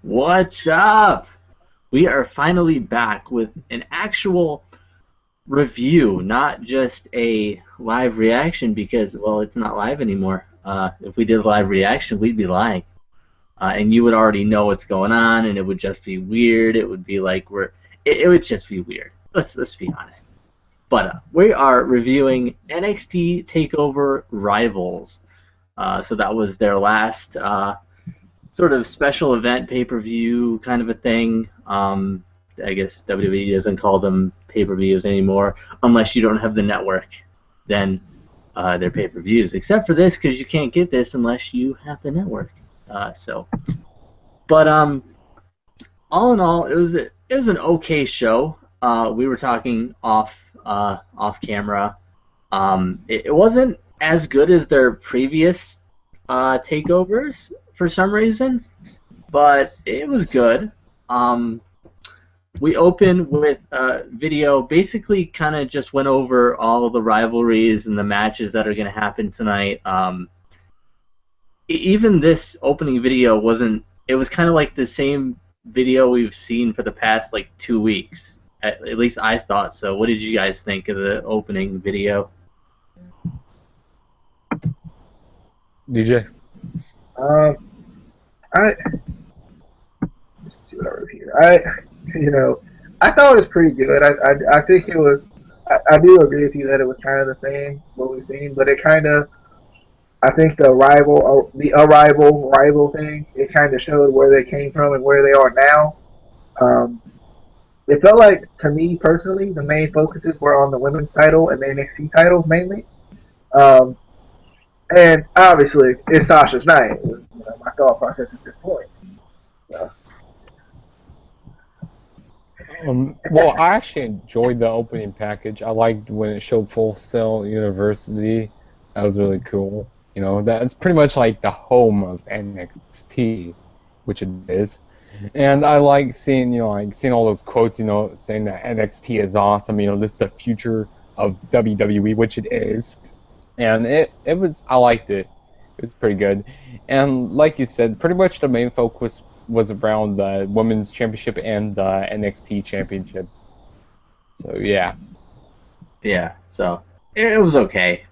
What's up? We are finally back with an actual review, not just a live reaction because, well, it's not live anymore. If we did a live reaction, we'd be lying. And you would already know what's going on, and it would just be weird. It would be like it would just be weird. Let's be honest. But we are reviewing NXT Takeover Rivals. So that was their last sort of special event pay-per-view kind of a thing. I guess WWE doesn't call them pay-per-views anymore unless you don't have the network. Then they're pay-per-views. Except for this, because you can't get this unless you have the network. But all in all, it was an okay show. We were talking off camera. It wasn't as good as their previous takeovers for some reason, but it was good. We opened with a video, basically kind of just went over all of the rivalries and the matches that are going to happen tonight. Even this opening video wasn't, it was kind of like the same video we've seen for the past like 2 weeks. At least I thought so. What did you guys think of the opening video? DJ? I just see what I wrote here. I thought it was pretty good. I think it was. I do agree with you that it was kind of the same what we've seen, but it kind of. I think the rival thing. It kind of showed where they came from and where they are now. It felt like, to me personally, the main focuses were on the women's title and the NXT title mainly. And obviously, it's Sasha's night. My thought process at this point. So. Well, I actually enjoyed the opening package. I liked when it showed Full Sail University. That was really cool. That's pretty much like the home of NXT, which it is. And I like seeing, seeing all those quotes, saying that NXT is awesome. This is the future of WWE, which it is. And I liked it. It was pretty good. And like you said, pretty much the main focus was around the Women's Championship and the NXT Championship. So, yeah. Yeah, so it was okay.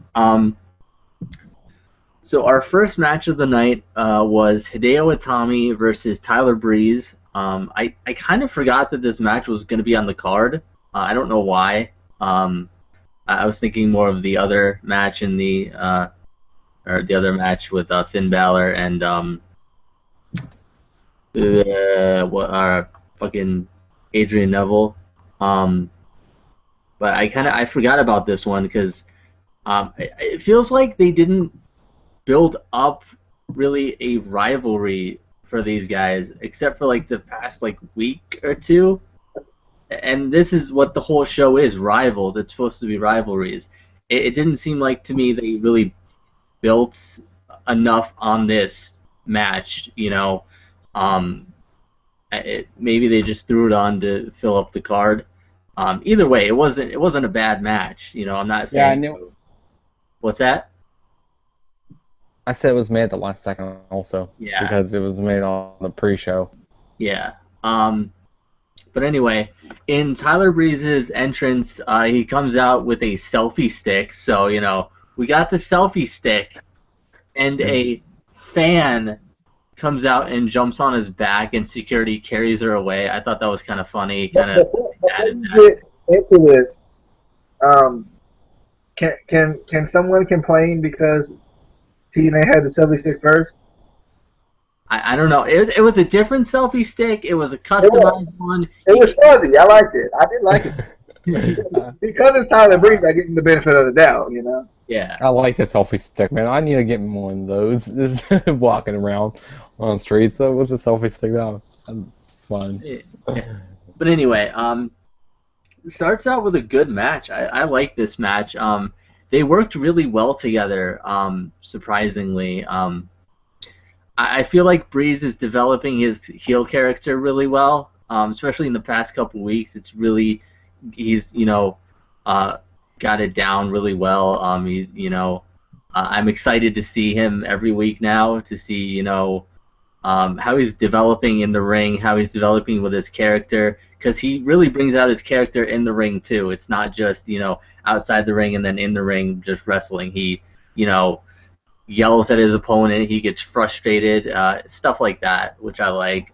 So our first match of the night was Hideo Itami versus Tyler Breeze. I kind of forgot that this match was going to be on the card. I don't know why. I was thinking more of the other match in the other match with Finn Balor and fucking Adrian Neville. But I forgot about this one because it feels like they didn't build up really a rivalry for these guys, except for like the past like week or two. And this is what the whole show is, rivals. It's supposed to be rivalries. It didn't seem like to me they really built enough on this match, maybe they just threw it on to fill up the card. Either way, it wasn't a bad match. I'm not saying. Yeah, I knew. What's that? I said it was made at the last second also. Yeah. Because it was made on the pre-show. Yeah. But anyway, in Tyler Breeze's entrance, he comes out with a selfie stick. So, we got the selfie stick, and a fan comes out and jumps on his back, and security carries her away. I thought that was kind of funny. Kind of added that. Get into this. Can someone complain because TNA had the selfie stick first? I don't know. It was a different selfie stick. It was a customized one. It was fuzzy. I liked it. I did like it. Because it's Tyler Breeze, I give him the benefit of the doubt, Yeah. I like the selfie stick, man. I need to get more of those. Just walking around on the streets with the selfie stick. It's fun. Yeah. But anyway, it starts out with a good match. I like this match. They worked really well together, surprisingly. I feel like Breeze is developing his heel character really well, especially in the past couple weeks. He's got it down really well. I'm excited to see him every week now, to see how he's developing in the ring, how he's developing with his character, because he really brings out his character in the ring too. It's not just outside the ring and then in the ring just wrestling. He yells at his opponent, he gets frustrated, stuff like that, which I like.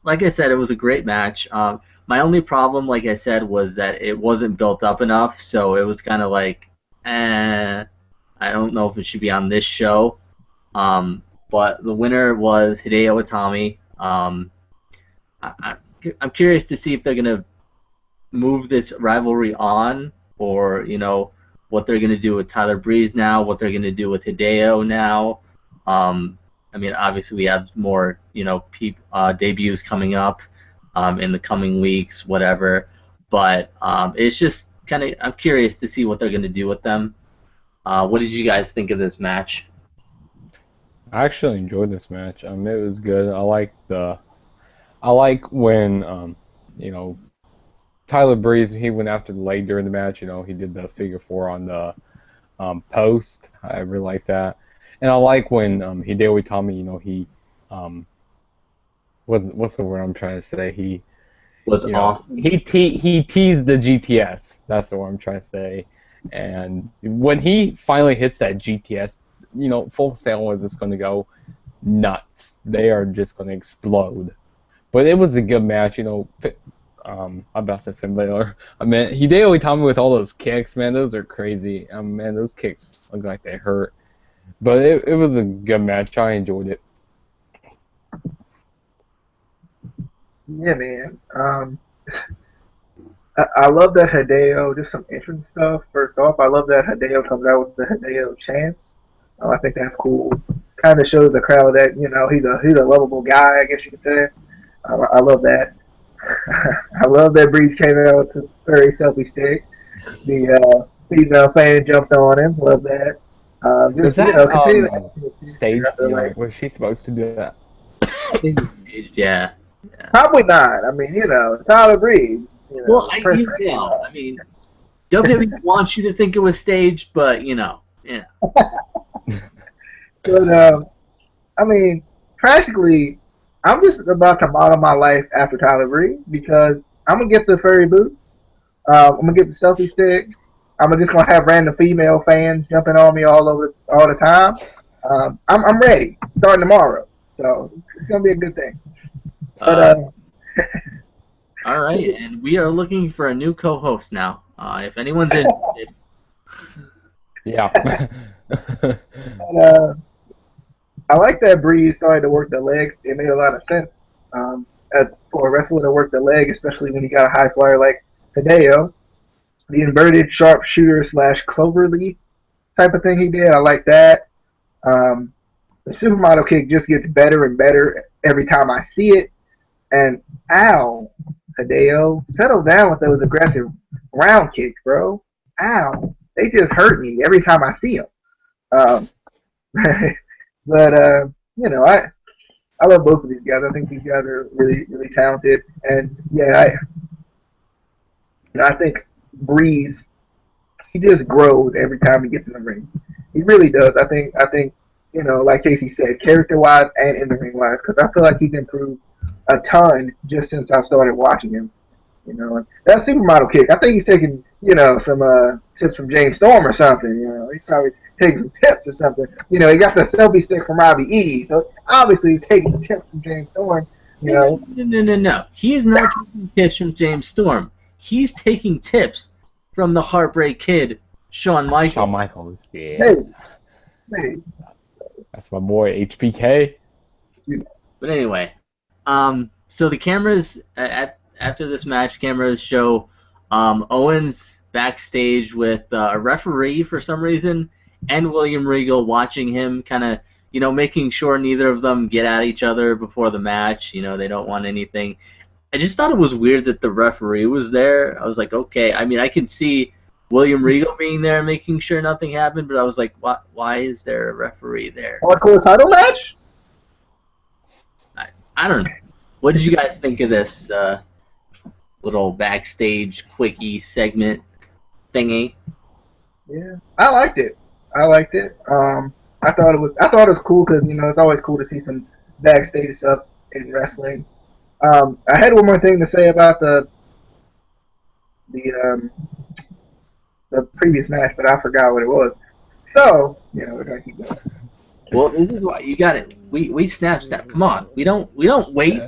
Like I said, it was a great match. My only problem, like I said, was that it wasn't built up enough, so it was kind of like, I don't know if it should be on this show. But the winner was Hideo Itami. I'm curious to see if they're gonna move this rivalry on, or what they're gonna do with Tyler Breeze now, what they're gonna do with Hideo now. I mean, obviously we have more debuts coming up in the coming weeks, whatever. But it's just kind of I'm curious to see what they're gonna do with them. What did you guys think of this match? I actually enjoyed this match. It was good. I like when Tyler Breeze, he went after the leg during the match. He did the figure four on the post. I really like that. And I like when Hideo Itami, he what's the word I'm trying to say? He Was awesome. he teased the GTS. That's the word I'm trying to say. And when he finally hits that GTS, Full Sail is just going to go nuts. They are just going to explode. But it was a good match, I'm about to say Finn Balor. Hideo Itami with all those kicks, man, those are crazy. Man, those kicks look like they hurt. But it was a good match. I enjoyed it. Yeah, man. I love that Hideo, just some entrance stuff. First off, I love that Hideo comes out with the Hideo chants. I think that's cool. Kind of shows the crowd that he's a lovable guy, I guess you could say. I love that. I love that Breeze came out with the furry selfie stick. The female fan jumped on him. Love that. Was that stage? Was she supposed to do that? Yeah. Probably not. I mean, Tyler Breeze. Well, I mean, WWE wants you to think it was staged, but But I mean, practically, I'm just about to model my life after Tyler Breeze because I'm gonna get the furry boots. I'm gonna get the selfie stick. I'm just gonna have random female fans jumping on me all the time. I'm ready. Starting tomorrow, so it's gonna be a good thing. But all right, and we are looking for a new co-host now. If anyone's interested. Yeah. But, I like that Breeze started to work the leg. It made a lot of sense as for a wrestler to work the leg, especially when you got a high flyer like Hideo. The inverted sharpshooter / cloverleaf type of thing he did, I like that. The supermodel kick just gets better and better every time I see it. And ow, Hideo, settle down with those aggressive round kicks, bro. Ow, they just hurt me every time I see them. But I love both of these guys. I think these guys are really, really talented. And yeah, I think Breeze, he just grows every time he gets in the ring. He really does. I think like Casey said, character-wise and in the ring-wise, because I feel like he's improved a ton just since I've started watching him. That supermodel kick, I think he's taking some tips from James Storm or something. He's probably taking some tips or something. He got the selfie stick from IBE, so obviously he's taking tips from James Storm. No. He is not taking tips from James Storm. He's taking tips from the Heartbreak Kid, Shawn Michaels. Shawn Michaels, yeah. Hey. That's my boy, HBK. But anyway, so the cameras, after this match, cameras show Owens backstage with a referee for some reason, and William Regal watching him, kind of, making sure neither of them get at each other before the match. They don't want anything. I just thought it was weird that the referee was there. I was like, okay. I mean, I can see William Regal being there, making sure nothing happened, but I was like, why is there a referee there? Hardcore title match? I don't know. What did you guys think of this little backstage quickie segment thingy? Yeah, I liked it. I thought it was cool because it's always cool to see some backstage stuff in wrestling. I had one more thing to say about the the previous match, but I forgot what it was. So, we're gonna keep going. Well, this is why you got it. We snap. Come on, we don't wait.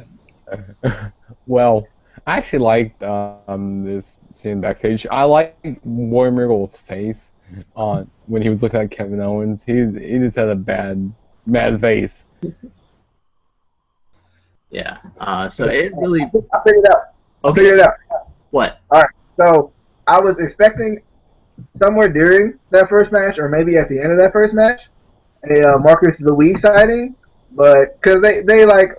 Well, I actually liked this scene backstage. I liked Roy Miracle's face on when he was looking at Kevin Owens. He just had a bad face. Yeah. So it really. I figured it out. I Okay. figured it out. What? All right. So I was expecting somewhere during that first match, or maybe at the end of that first match, a Marcus Louis sighting, but because they like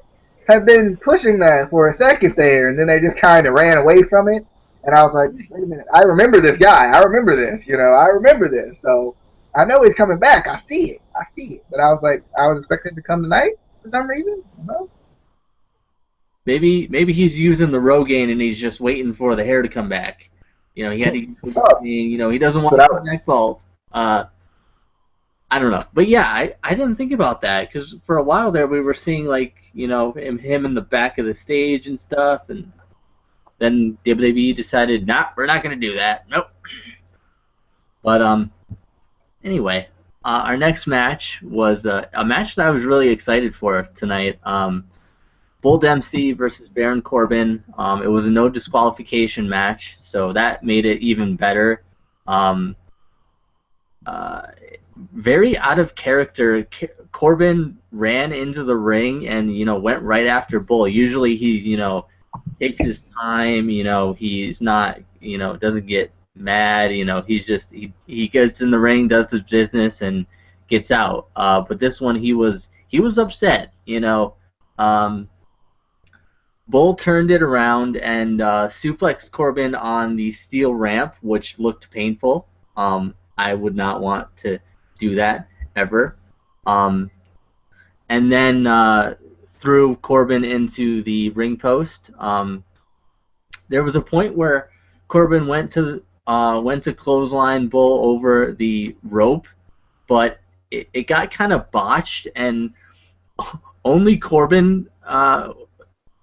have been pushing that for a second there, and then they just kind of ran away from it, and I was like, wait a minute, I remember this guy, I remember this, I remember this, so I know he's coming back, I see it, but I was like, I was expecting to come tonight for some reason, Maybe he's using the Rogaine and he's just waiting for the hair to come back. He had to. He doesn't want the neck vault. I don't know, but yeah, I didn't think about that because for a while there we were seeing like him in the back of the stage and stuff, and then WWE decided, nah, we're not gonna do that. Nope. But anyway, our next match was a match that I was really excited for tonight. Bull Dempsey versus Baron Corbin. It was a no disqualification match, so that made it even better. Very out of character. Corbin ran into the ring and went right after Bull. Usually he takes his time. He's not doesn't get mad. He's just he gets in the ring, does his business, and gets out. But this one he was upset. Bull turned it around and suplexed Corbin on the steel ramp, which looked painful. I would not want to do that ever. And then threw Corbin into the ring post. There was a point where Corbin went to clothesline Bull over the rope, but it got kind of botched, and only Corbin.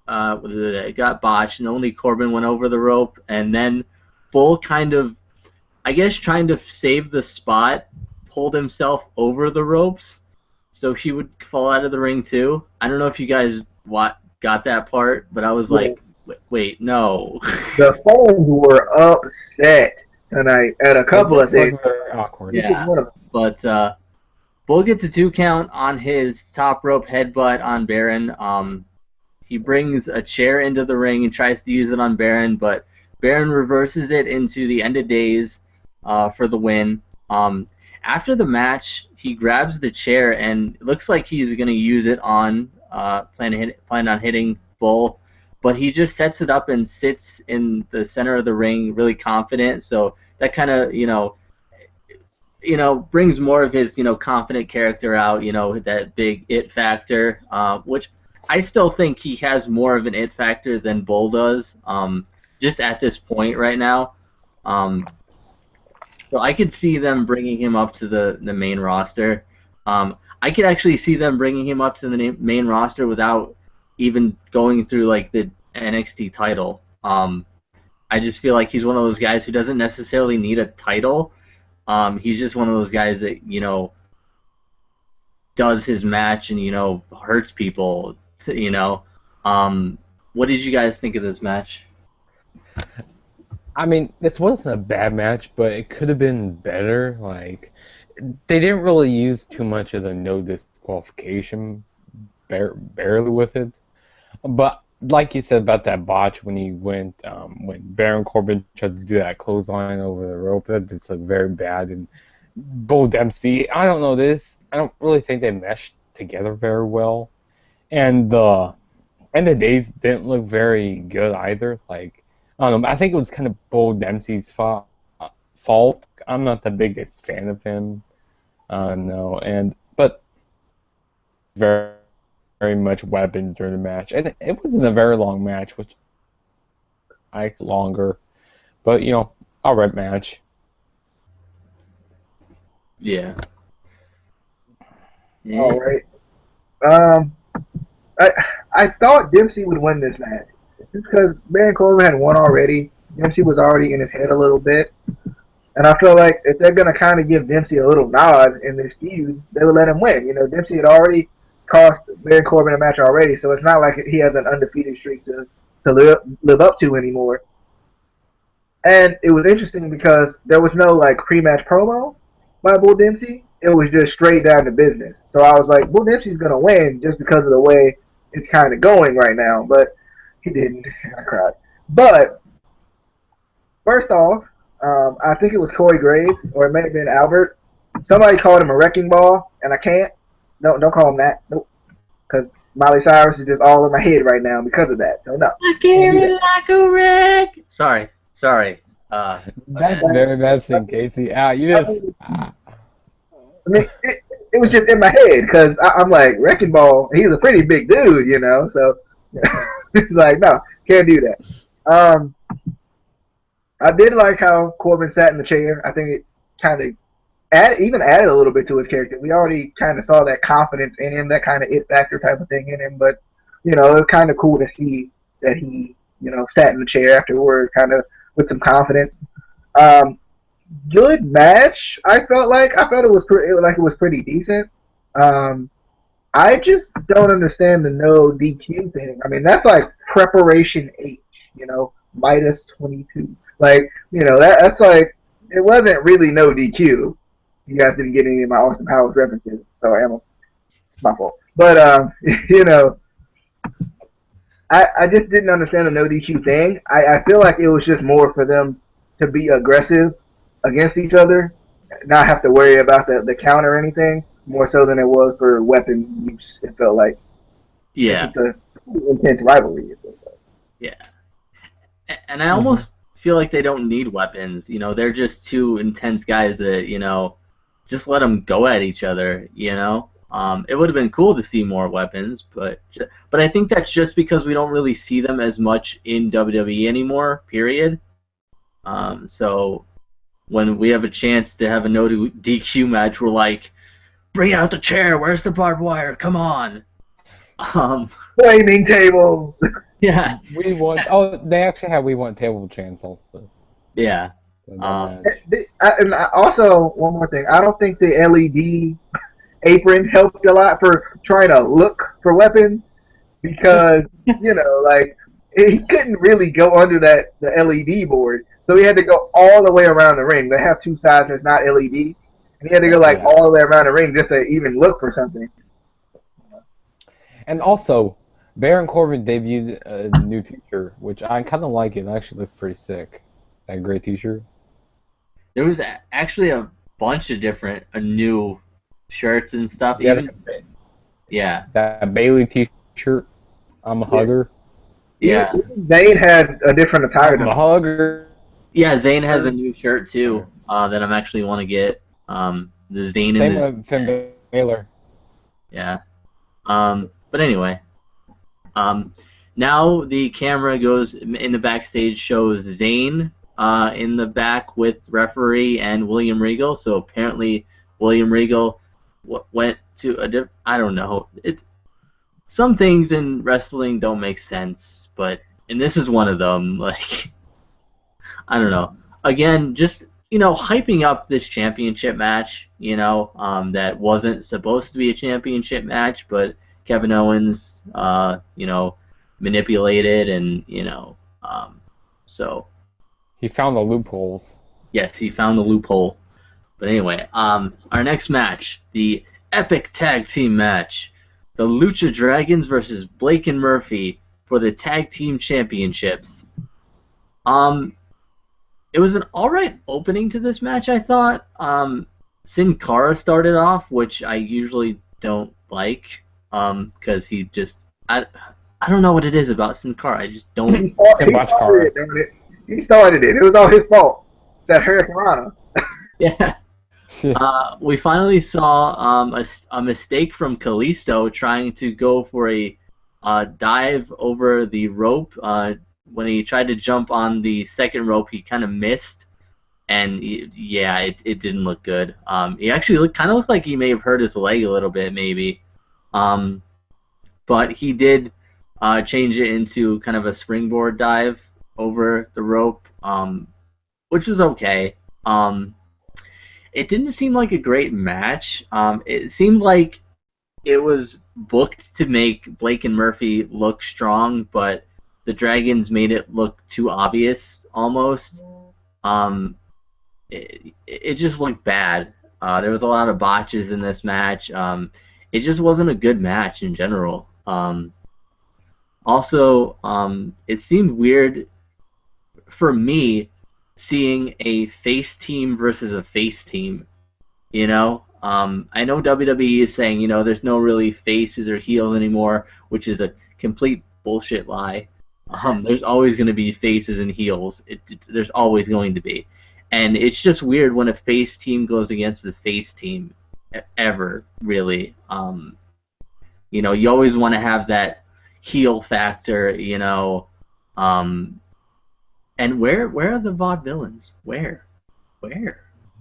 It got botched, and only Corbin went over the rope, and then Bull kind of, I guess, trying to save the spot, pulled himself over the ropes, so he would fall out of the ring too. I don't know if you guys got that part, but I was like, wait, no. The fans were upset tonight at a couple of things. Very awkward. Yeah, but Bull gets a 2 count on his top rope headbutt on Baron. He brings a chair into the ring and tries to use it on Baron, but Baron reverses it into the end of days for the win. After the match, he grabs the chair and it looks like he's going to use it on plan on hitting Bull, but he just sets it up and sits in the center of the ring, really confident. So that kind of brings more of his confident character out. That big it factor, which I still think he has more of an it factor than Bull does, just at this point right now. So I could see them bringing him up to the main roster. I could actually see them bringing him up to the main roster without even going through like the NXT title. I just feel like he's one of those guys who doesn't necessarily need a title. He's just one of those guys that does his match and hurts people. What did you guys think of this match? I mean, this wasn't a bad match, but it could have been better. Like, they didn't really use too much of the no disqualification, barely with it. But like you said about that botch when he went, when Baron Corbin tried to do that clothesline over the rope, that just looked very bad. And Bull Dempsey, I don't know this. I don't really think they meshed together very well. And the end of days didn't look very good either. Like, I don't know, I think it was kind of Bull Dempsey's fault. I'm not the biggest fan of him. No, but very, very much weapons during the match. And it wasn't a very long match, which I liked longer. But, alright match. Yeah. All right. I I thought Dempsey would win this match just because Baron Corbin had won already. Dempsey was already in his head a little bit, and I feel like if they're gonna kind of give Dempsey a little nod in this feud, they would let him win. You know, Dempsey had already cost Baron Corbin a match already, so it's not like he has an undefeated streak to live up to anymore. And it was interesting because there was no like pre-match promo by Bull Dempsey. It was just straight down to business. So I was like, Bull Dempsey's gonna win just because of the way it's kind of going right now. But he didn't. I cried. But first off, I think it was Corey Graves or it may have been Albert. Somebody called him a wrecking ball, and I can't. No, don't call him that. Nope. Because Miley Cyrus is just all in my head right now because of that. So no. I carry like a wreck. Sorry. That's very embarrassing, Casey. You just. I mean, it was just in my head because I'm like, Wrecking Ball, he's a pretty big dude, you know, so it's like, no, can't do that. I did like how Corbin sat in the chair. I think it kind of added a little bit to his character. We already kind of saw that confidence in him, that kind of it factor type of thing in him, but, you know, it was kind of cool to see that he, you know, sat in the chair afterward, kind of with some confidence. Good match. I felt it was pretty decent. I just don't understand the no DQ thing. I mean, that's like preparation H, you know, minus 22. Like, you know, that's like it wasn't really no DQ. You guys didn't get any of my Austin Powers references, so Emma, it's my fault. But you know, I just didn't understand the no DQ thing. I feel like it was just more for them to be aggressive against each other, not have to worry about the count or anything, more so than it was for weapon use, it felt like. Yeah. It's a intense rivalry, it feels like. Yeah. And I almost feel like they don't need weapons. You know, they're just two intense guys that, you know, just let them go at each other, you know? It would have been cool to see more weapons, but I think that's just because we don't really see them as much in WWE anymore, period. So when we have a chance to have a no DQ match, we're like, bring out the chair, where's the barbed wire, come on. Flaming tables! Yeah. They actually have We Want Table chants also. Yeah. And also, one more thing, I don't think the LED apron helped a lot for trying to look for weapons, because, you know, like, he couldn't really go under the LED board, so he had to go all the way around the ring. They have two sides that's not LED, and he had to go like all the way around the ring just to even look for something. And also, Baron Corbin debuted a new t-shirt, which I kind of like it. It actually looks pretty sick. That gray t-shirt. There was actually a bunch of different new shirts and stuff. Yeah. That Bailey t-shirt. I'm a hugger. Yeah. Zayn had a different attire. I'm a hugger. Yeah, Zayn has a new shirt too that I'm actually want to get. The Zayn. Same with Finn Balor. Yeah. But anyway, now the camera goes in the backstage, shows Zayn in the back with referee and William Regal. So apparently William Regal went to I don't know. Some things in wrestling don't make sense, and this is one of them. Like, I don't know. Again, just, you know, hyping up this championship match, you know, that wasn't supposed to be a championship match, but Kevin Owens, you know, manipulated and, you know, so. He found the loopholes. Yes, he found the loophole. But anyway, our next match, the epic tag team match. The Lucha Dragons versus Blake and Murphy for the tag team championships. It was an alright opening to this match, I thought. Sin Cara started off, which I usually don't like, because he just I don't know what it is about Sin Cara. I just don't. He started it. He started it. It was all his fault. That Hurricane. Yeah. We finally saw a mistake from Kalisto trying to go for a dive over the rope. When he tried to jump on the second rope, he kind of missed, and it didn't look good. He actually kind of looked like he may have hurt his leg a little bit, maybe. but he did change it into kind of a springboard dive over the rope, which was okay. It didn't seem like a great match. It seemed like it was booked to make Blake and Murphy look strong, but the Dragons made it look too obvious almost. It just looked bad. There was a lot of botches in this match. It just wasn't a good match in general. Also, it seemed weird for me seeing a face team versus a face team. You know, I know WWE is saying, you know, there's no really faces or heels anymore, which is a complete bullshit lie. There's always going to be faces and heels. There's always going to be. And it's just weird when a face team goes against the face team ever, really. You know, you always want to have that heel factor, you know. And where are the vaudevillains? Where?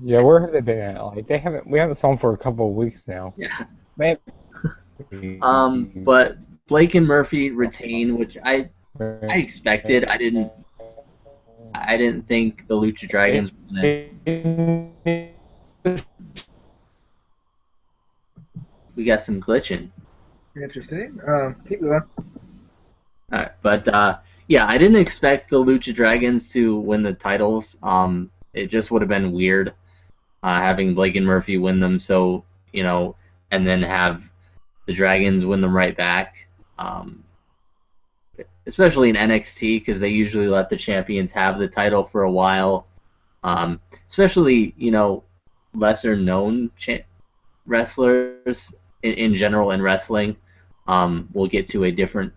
Yeah, where have they been at? Like we haven't saw them for a couple of weeks now. Yeah. Maybe. But Blake and Murphy retain, which I expected. I didn't think the Lucha Dragons were gonna. We got some glitching. Interesting. Keep going. Alright, but yeah, I didn't expect the Lucha Dragons to win the titles. It just would have been weird having Blake and Murphy win them, so, you know, and then have the Dragons win them right back. Especially in NXT, because they usually let the champions have the title for a while. Especially, you know, lesser known wrestlers in general in wrestling. We'll get to a different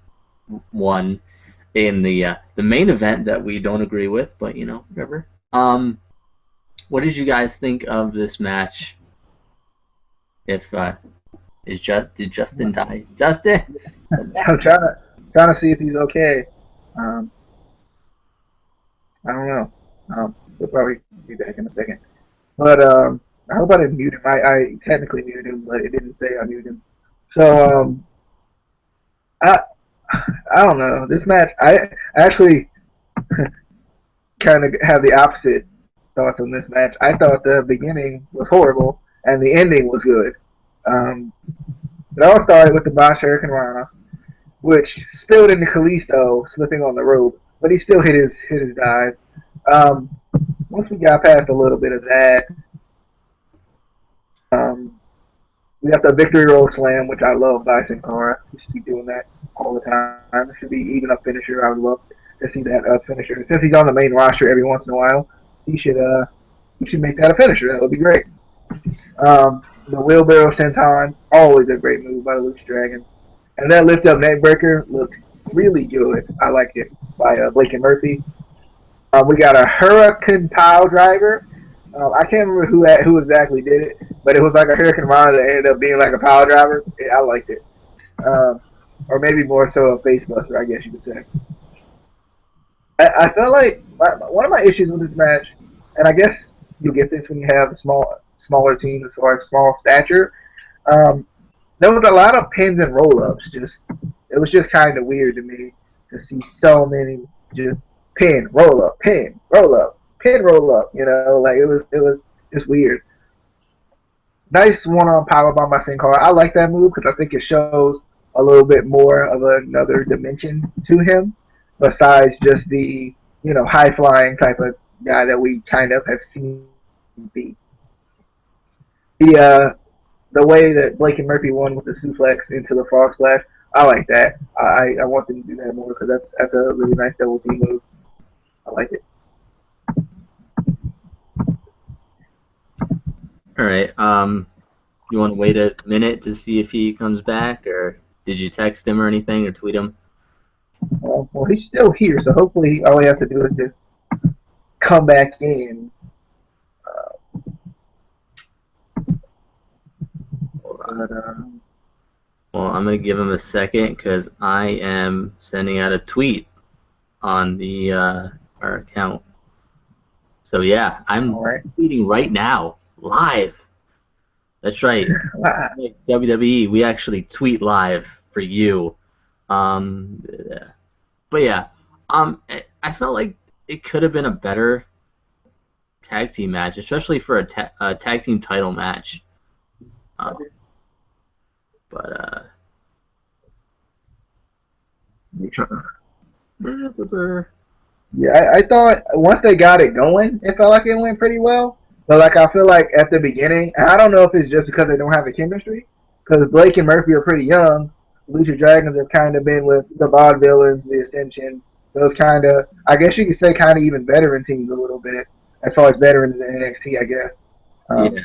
one in the main event that we don't agree with, but you know, whatever. What did you guys think of this match? Did Justin die? Justin. I'm trying to see if he's okay. I don't know. We'll probably be back in a second. But I hope I didn't mute him. I technically muted him, but it didn't say I muted him. So I don't know. This match, I actually kind of have the opposite thoughts on this match. I thought the beginning was horrible and the ending was good. It all started with the Bosch Hurricane Rana, which spilled into Kalisto slipping on the rope, but he still hit his dive. Once we got past a little bit of that, we got the victory roll slam, which I love by Sin Cara. We should keep doing that all the time. It should be even a finisher. I would love to see that finisher. Since he's on the main roster every once in a while, he should make that a finisher. That would be great. The wheelbarrow senton, always a great move by the Lucha Dragons. And that lift up neckbreaker looked really good. I liked it by Blake and Murphy. We got a Hurricane Pile Driver. I can't remember who exactly did it, but it was like a Hurricane Rana that ended up being like a pile driver. I liked it. Or maybe more so a face buster, I guess you could say. I felt like one of my issues with this match, and I guess you get this when you have a smaller team as far as small stature, there was a lot of pins and roll-ups. It was just kind of weird to me to see so many just pin, roll-up, pin, roll-up, pin, roll-up. You know, like it was just weird. Nice one-on powerbomb by Sin Cara. I like that move because I think it shows a little bit more of another dimension to him besides just the, you know, high-flying type of guy that we kind of have seen be. The way that Blake and Murphy won with the suplex into the frog splash, I like that. I want them to do that more because that's a really nice double team move. I like it. All right. You want to wait a minute to see if he comes back, or did you text him or anything, or tweet him? Well, he's still here, so hopefully all he has to do is just come back in. Well, I'm going to give him a second because I am sending out a tweet on our account. So, yeah, I'm tweeting right now, live. That's right. WWE, we actually tweet live for you. Um, but yeah, I felt like it could have been a better tag team match, especially for a tag team title match. Um, but Yeah, I thought once they got it going, it felt like it went pretty well. But like I feel like at the beginning, and I don't know if it's just because they don't have the chemistry, because Blake and Murphy are pretty young. Lucha Dragons have kind of been with the Vaudevillains, the Ascension, those kind of, I guess you could say, kind of even veteran teams a little bit, as far as veterans in NXT, I guess. yeah, Um,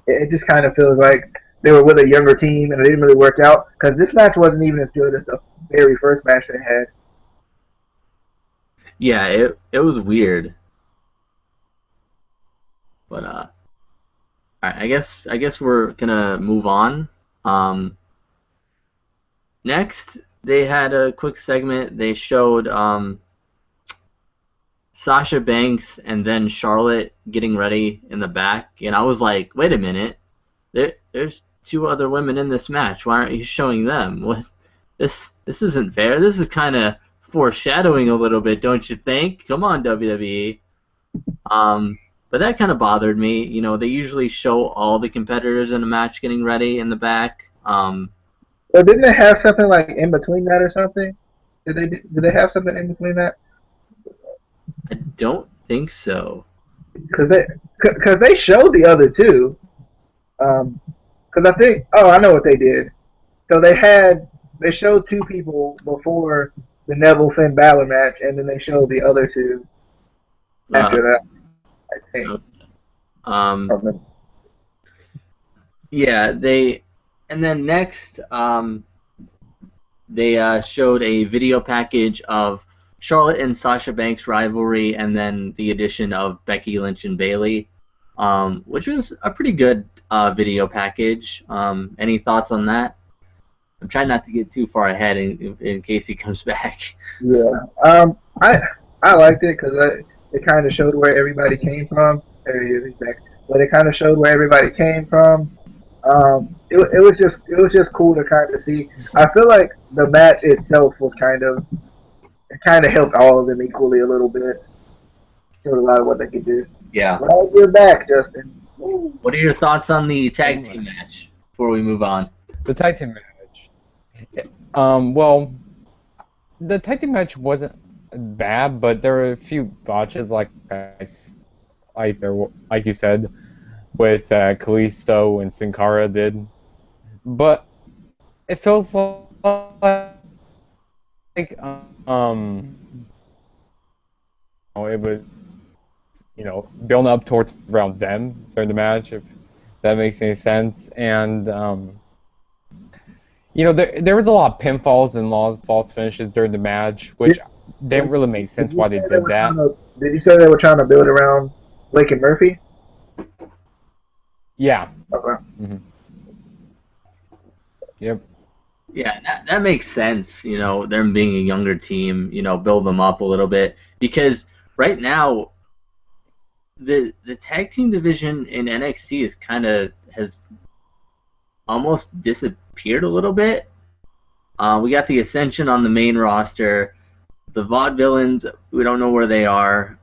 it just kind of feels like they were with a younger team and it didn't really work out because this match wasn't even as good as the very first match they had. yeah, it was weird. But I guess we're gonna move on. Um, Next, they had a quick segment. They showed Sasha Banks and then Charlotte getting ready in the back, and I was like, wait a minute, there's two other women in this match. Why aren't you showing them? What this isn't fair. This is kind of foreshadowing a little bit, don't you think? Come on, WWE. But that kind of bothered me. You know, they usually show all the competitors in a match getting ready in the back. Or didn't they have something like in between that or something? Did they have something in between that? I don't think so. Because they showed the other two. Because I think I know what they did. So they showed two people before the Neville Finn Balor match, and then they showed the other two Uh, after that. I think. um, yeah, and then next, they showed a video package of Charlotte and Sasha Banks rivalry, and then the addition of Becky Lynch and Bayley, which was a pretty good video package. Any thoughts on that? I'm trying not to get too far ahead in case he comes back. Yeah. I liked it because it kind of showed where everybody came from. There he is, he's back. But it kind of showed where everybody came from. It was just cool to kind of see. I feel like the match itself was kind of helped all of them equally a little bit. Showed a lot of what they could do. Yeah. Glad you're back, Justin. What are your thoughts on the tag team match before we move on? The tag team match. Well, the tag team match wasn't bad, but there were a few botches, like you said, with Kalisto and Sin Cara did. But it feels like it was building up towards around them during the match, if that makes any sense. And there was a lot of pinfalls and a lot of false finishes during the match, which didn't really make sense why they did that. Did you say they were trying to build around Blake and Murphy? Yeah. Okay. Mm-hmm. Yep. Yeah, that makes sense. You know, them being a younger team, build them up a little bit, because right now the tag team division in NXT has almost disappeared a little bit. We got the Ascension on the main roster. The Vaudevillains, we don't know where they are.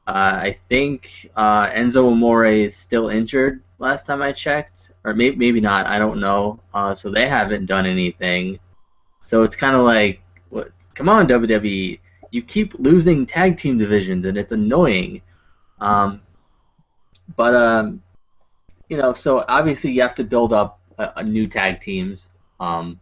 I think Enzo Amore is still injured last time I checked, or maybe not. I don't know. So they haven't done anything. So it's kind of like, come on, WWE. You keep losing tag team divisions, and it's annoying. So obviously you have to build up a new tag teams. And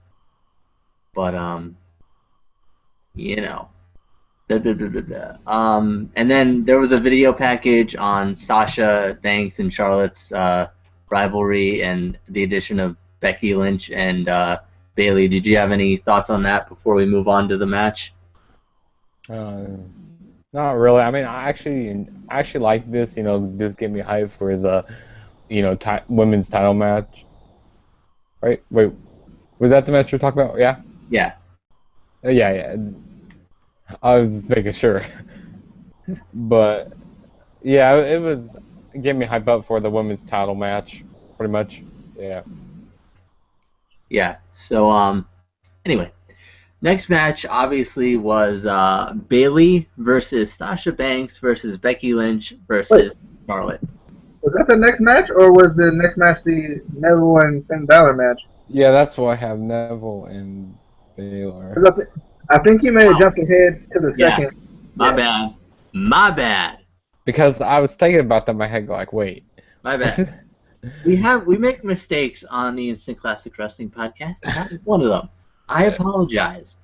then there was a video package on Sasha Banks and Charlotte's rivalry and the addition of Becky Lynch and Bayley. Did you have any thoughts on that before we move on to the match? Not really. I mean, I actually like this. This get me hyped for the, women's title match. Right? Wait, was that the match you're talking about? Yeah. Yeah. Yeah. I was just making sure. But yeah, it was getting me hyped up for the women's title match, pretty much. Yeah. Yeah. So anyway, next match obviously was Bailey versus Sasha Banks versus Becky Lynch Wait, versus Charlotte. was that the next match, or was the next match the Neville and Finn Balor match? Yeah, that's what I have, Neville and Baylor. 'Cause I think you may have Oh, jumped ahead to the yeah. second. My Yeah. bad. My bad. Because I was thinking about that in my head, like, wait. My bad. We make mistakes on the Instant Classic Wrestling podcast. That was one of them. I apologize.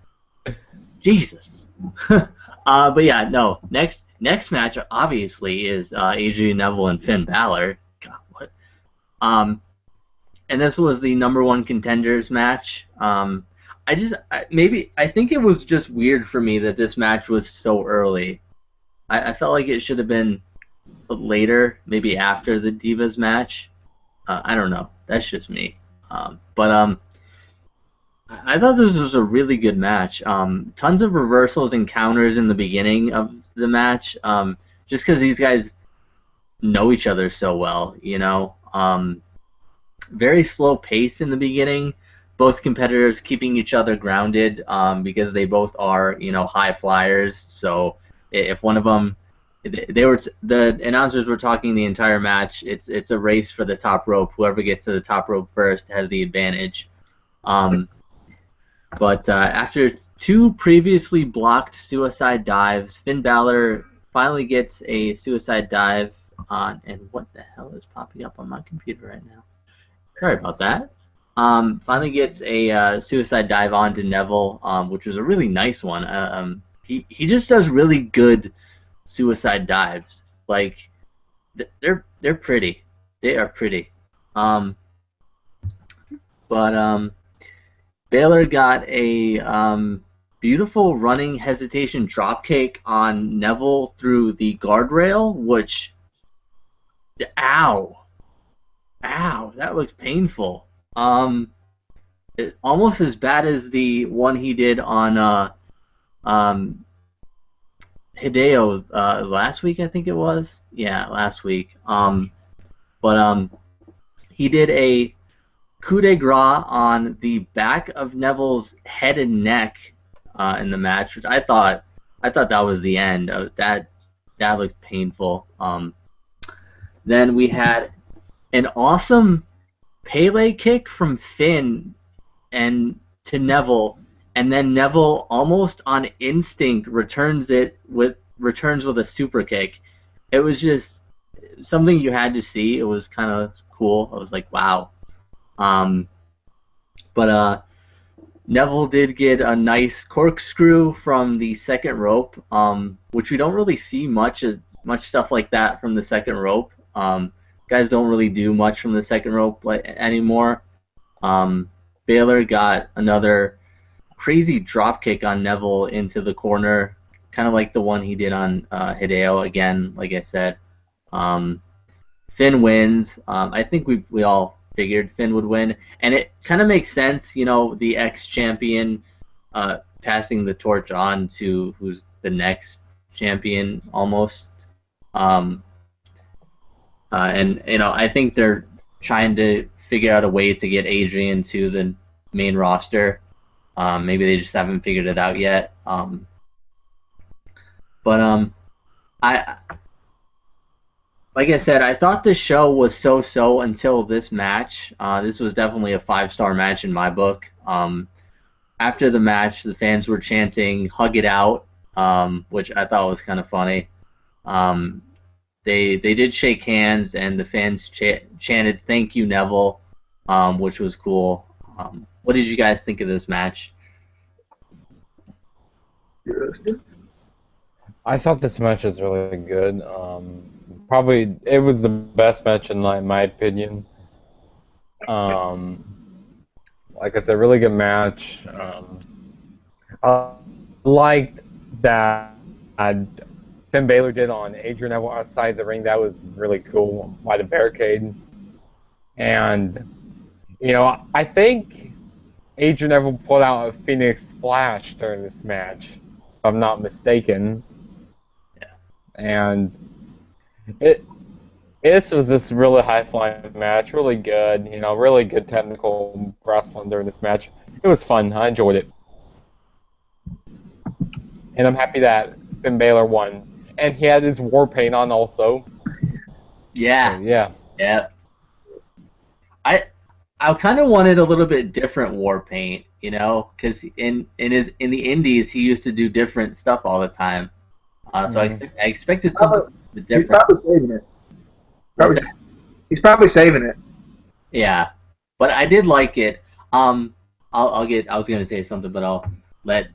Jesus. But yeah, no. Next match obviously is Adrian Neville and Finn Balor. God, what? And this was the number one contenders match. I think it was just weird for me that this match was so early. I felt like it should have been later, maybe after the Divas match. I don't know. That's just me. But I thought this was a really good match. Tons of reversals and counters in the beginning of the match. Just because these guys know each other so well, you know. Very slow pace in the beginning. Both competitors keeping each other grounded because they both are, you know, high flyers. So if one of them, the announcers were talking the entire match. It's a race for the top rope. Whoever gets to the top rope first has the advantage. But after two previously blocked suicide dives, Finn Balor finally gets a suicide dive on. And what the hell is popping up on my computer right now? Sorry about that. Finally gets a suicide dive onto Neville, which was a really nice one. He just does really good suicide dives. Like they're pretty. They are pretty. But Baylor got a beautiful running hesitation dropkick on Neville through the guardrail, which ow. Ow, that looks painful. Almost as bad as the one he did on um, Hideo last week, I think it was. Yeah, last week. But he did a coup de grace on the back of Neville's head and neck in the match, which I thought that was the end. That looked painful. Then we had an awesome Pele kick from Finn and to Neville, and then Neville almost on instinct returns with a super kick. It was just something you had to see. It was kind of cool. I was like, wow. But Neville did get a nice corkscrew from the second rope, which we don't really see much stuff like that from the second rope. Guys don't really do much from the second rope anymore. Baylor got another crazy drop kick on Neville into the corner, kind of like the one he did on Hideo again. Like I said, Finn wins. I think we all figured Finn would win, and it kind of makes sense. You know, the ex-champion passing the torch on to who's the next champion almost. And you know, I think they're trying to figure out a way to get Adrian to the main roster. Maybe they just haven't figured it out yet. But I like I said, I thought the show was so-so until this match. This was definitely a 5-star match in my book. After the match, the fans were chanting "Hug it out," which I thought was kind of funny. They did shake hands, and the fans chanted "Thank you, Neville," which was cool. What did you guys think of this match? I thought this match was really good. Probably it was the best match in my opinion. Like I said, really good match. I liked that Finn Balor did on Adrian Neville outside the ring. That was really cool by the barricade. And you know, I think Adrian Neville pulled out a Phoenix Splash during this match, if I'm not mistaken. Yeah. And it This was this really high-flying match, really good, really good technical wrestling during this match. It was fun. I enjoyed it. And I'm happy that Finn Balor won. And he had his war paint on also. Yeah. So, yeah. Yeah. I kind of wanted a little bit different war paint, because in the Indies he used to do different stuff all the time. So I expected something a bit He's different. probably saving it. What's that? He's probably saving it. Yeah, but I did like it. I was gonna say something, but I'll let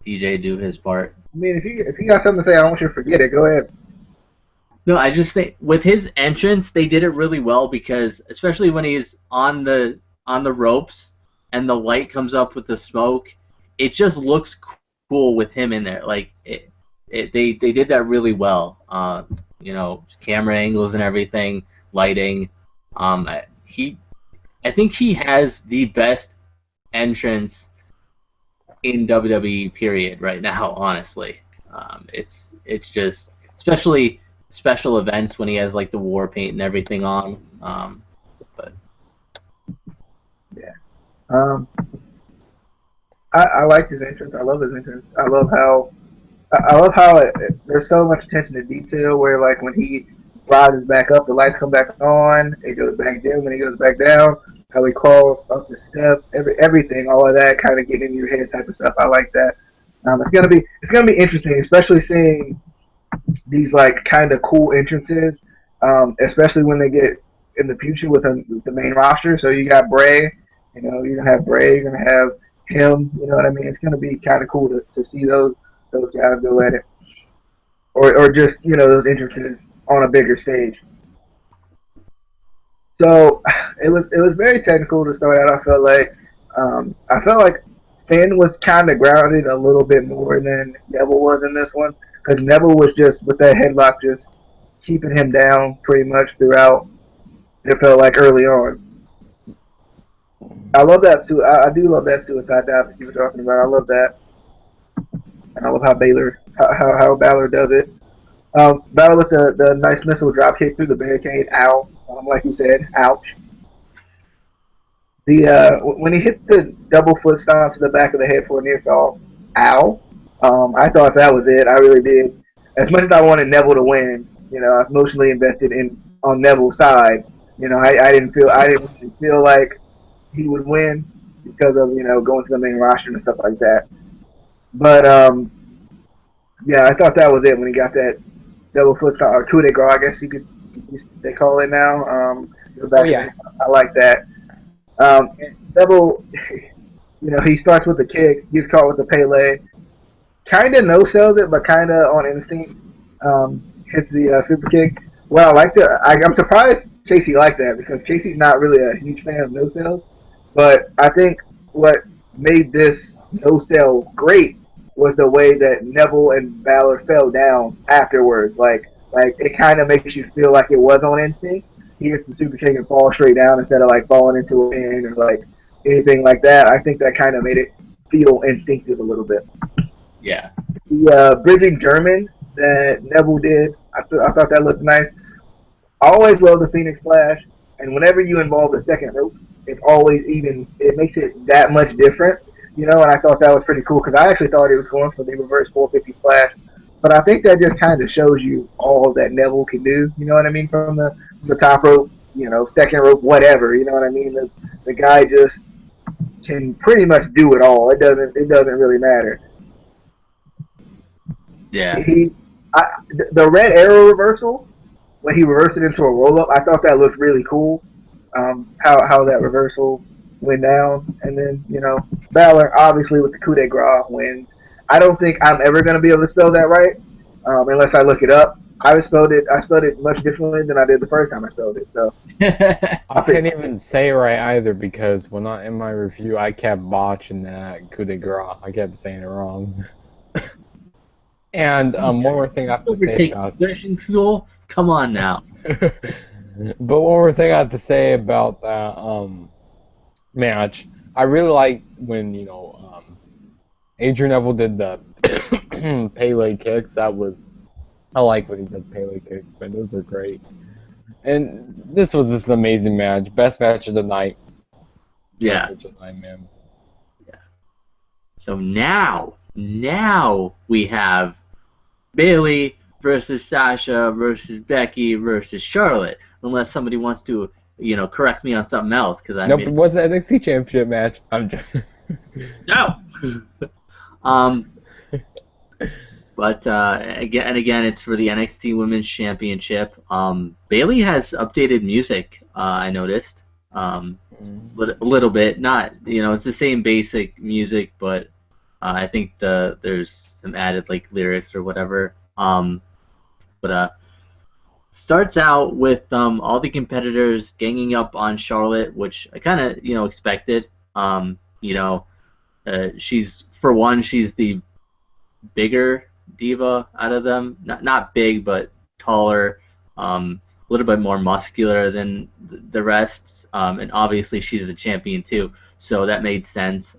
DJ do his part. I mean, if you got something to say, I don't want you to forget it. Go ahead. No, I just think with his entrance, they did it really well because, especially when he's on the ropes and the light comes up with the smoke, it just looks cool with him in there. Like they did that really well. Camera angles and everything, lighting. I think he has the best entrance in WWE period right now. Honestly, it's just especially special events when he has like the war paint and everything on. But yeah, I like his entrance. I love his entrance. I love how there's so much attention to detail. Where like when he rises back up, the lights come back on. It goes back dim, and he goes back down. How he crawls up the steps, everything, all of that kind of getting in your head type of stuff. I like that. It's gonna be interesting, especially seeing these like kind of cool entrances, especially when they get in the future with the main roster. So you got Bray, you're gonna have Bray, you're gonna have him. You know what I mean? It's gonna be kind of cool to see those guys go at it, or just those entrances on a bigger stage. So it was very technical to start out. I felt like Finn was kind of grounded a little bit more than Neville was in this one, because Neville was just with that headlock just keeping him down pretty much throughout. It felt like early on. I love that too. I do love that suicide dive that you were talking about. I love that, and I love how Balor does it. Balor with the nice missile drop kick through the barricade. Ow! Like you said, ouch. When he hit the double foot stomp to the back of the head for a near fall, ow! I thought that was it. I really did. As much as I wanted Neville to win, I was emotionally invested on Neville's side. I didn't feel like he would win because of going to the main roster and stuff like that. But yeah, I thought that was it when he got that double foot stomp or coup de grace. I guess they call it now. Oh, yeah. I like that. Neville, he starts with the kicks, gets caught with the Pele, kind of no sells it, but kind of on instinct hits the super kick. Well, I like that. I'm surprised Casey liked that because Casey's not really a huge fan of no sells, but I think what made this no sell great was the way that Neville and Balor fell down afterwards. Like it kind of makes you feel like it was on instinct. He gets the super kick and fall straight down instead of like falling into a pin or like anything like that. I think that kind of made it feel instinctive a little bit. yeah, The bridging German that Neville did, I thought that looked nice. I always love the Phoenix Splash, and whenever you involve the second rope, it makes it that much different, and I thought that was pretty cool because I actually thought he was going for the reverse 450 splash, but I think that just kind of shows you all that Neville can do, you know what I mean, from the top rope, second rope, whatever, you know what I mean. The guy just can pretty much do it all. It doesn't really matter. yeah, The red arrow reversal when he reversed it into a roll up, I thought that looked really cool. How that reversal went down, and then Balor obviously with the coup de grace wins. I don't think I'm ever going to be able to spell that right unless I look it up. I spelled it much differently than I did the first time I spelled it. So I can't even say right either because when in my review I kept botching that coup de grace. I kept saying it wrong. And one more thing I have to say about finishing school. Come on now. But one more thing I have to say about that match. I really like when Adrian Neville did the Pele kicks. That was I like when he does Pele kicks, man. Those are great. And this was just an amazing match. Best match of the night. Best Yeah. match of the night, man. So now we have Bailey versus Sasha versus Becky versus Charlotte. Unless somebody wants to, correct me on something else, because I Nope, it mean, was the NXT Championship match. I'm just... no. um, but again, it's for the NXT Women's Championship. Bailey has updated music. I noticed. A little bit, not it's the same basic music, but I think there's some added like lyrics or whatever. But starts out with all the competitors ganging up on Charlotte, which I kind of expected. She's she's the bigger diva out of them. Not big, but taller. A little bit more muscular than the rest, and obviously she's the champion too, so that made sense.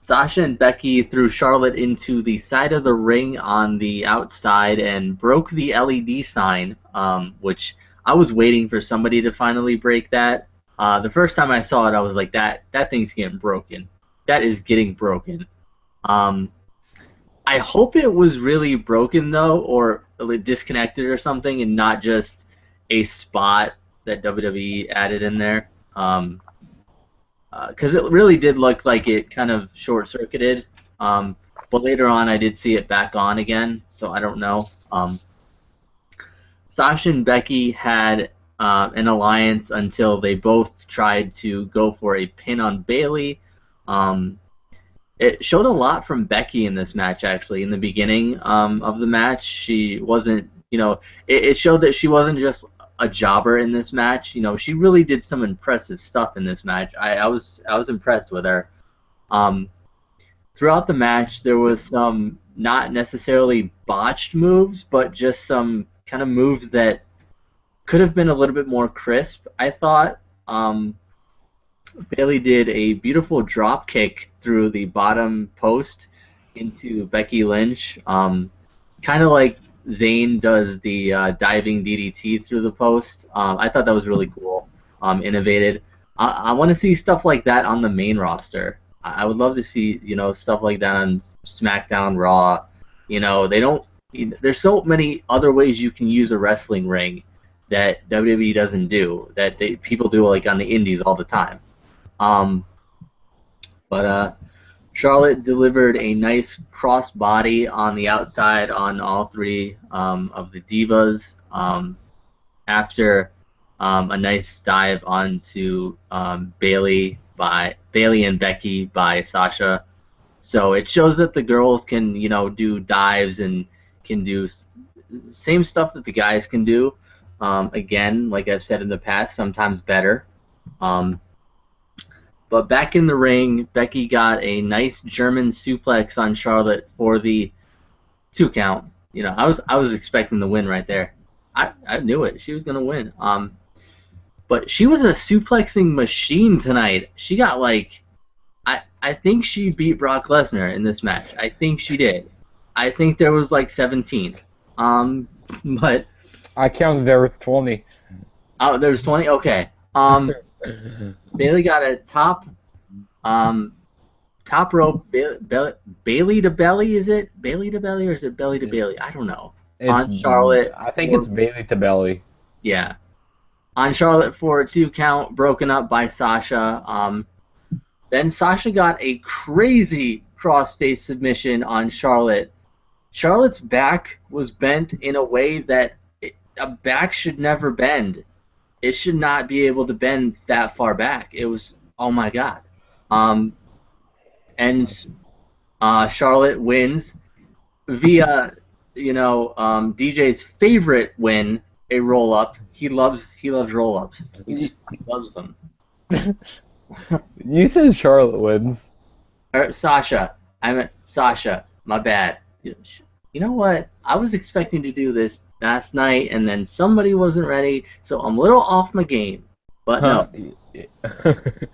Sasha and Becky threw Charlotte into the side of the ring on the outside and broke the LED sign, which I was waiting for somebody to finally break that. The first time I saw it, I was like, that thing's getting broken. That is getting broken. I hope it was really broken though, or disconnected or something, and not just a spot that WWE added in there. Because it really did look like it kind of short-circuited. But later on, I did see it back on again, so I don't know. Sasha and Becky had an alliance until they both tried to go for a pin on Bailey. It showed a lot from Becky in this match, actually. In the beginning of the match, she wasn't, it showed that she wasn't just a jobber in this match. She really did some impressive stuff in this match. I was impressed with her. Throughout the match, there was some not necessarily botched moves, but just some kind of moves that could have been a little bit more crisp, I thought. Bailey did a beautiful drop kick through the bottom post into Becky Lynch, kind of like Zayn does the diving DDT through the post. I thought that was really cool, innovative. I want to see stuff like that on the main roster. I would love to see stuff like that on SmackDown, Raw. They don't. There's so many other ways you can use a wrestling ring that WWE doesn't do, that people do like on the indies all the time. But Charlotte delivered a nice cross body on the outside on all three of the divas after a nice dive onto Bailey and Becky by Sasha. So it shows that the girls can do dives and can do same stuff that the guys can do. Again, like I've said in the past, sometimes better. But back in the ring, Becky got a nice German suplex on Charlotte for the 2 count. I was expecting the win right there. I knew it. She was gonna win. But she was a suplexing machine tonight. She got I think she beat Brock Lesnar in this match. I think she did. I think there was 17. But I counted there was 20. Oh, there was 20. Okay. Bailey got a top rope Bailey to belly. Is it Bailey to belly or is it belly to Bailey? I don't know. On Charlotte, I think it's Bailey to belly. Yeah. On Charlotte for a 2 count, broken up by Sasha. Then Sasha got a crazy crossface submission on Charlotte. Charlotte's back was bent in a way that a back should never bend. It should not be able to bend that far back. It was, oh my god. And Charlotte wins via, DJ's favorite win, a roll-up. He loves roll-ups. He loves them. You said Charlotte wins. Sasha. I meant Sasha. My bad. You know what? I was expecting to do this last night, and then somebody wasn't ready, so I'm a little off my game. But no.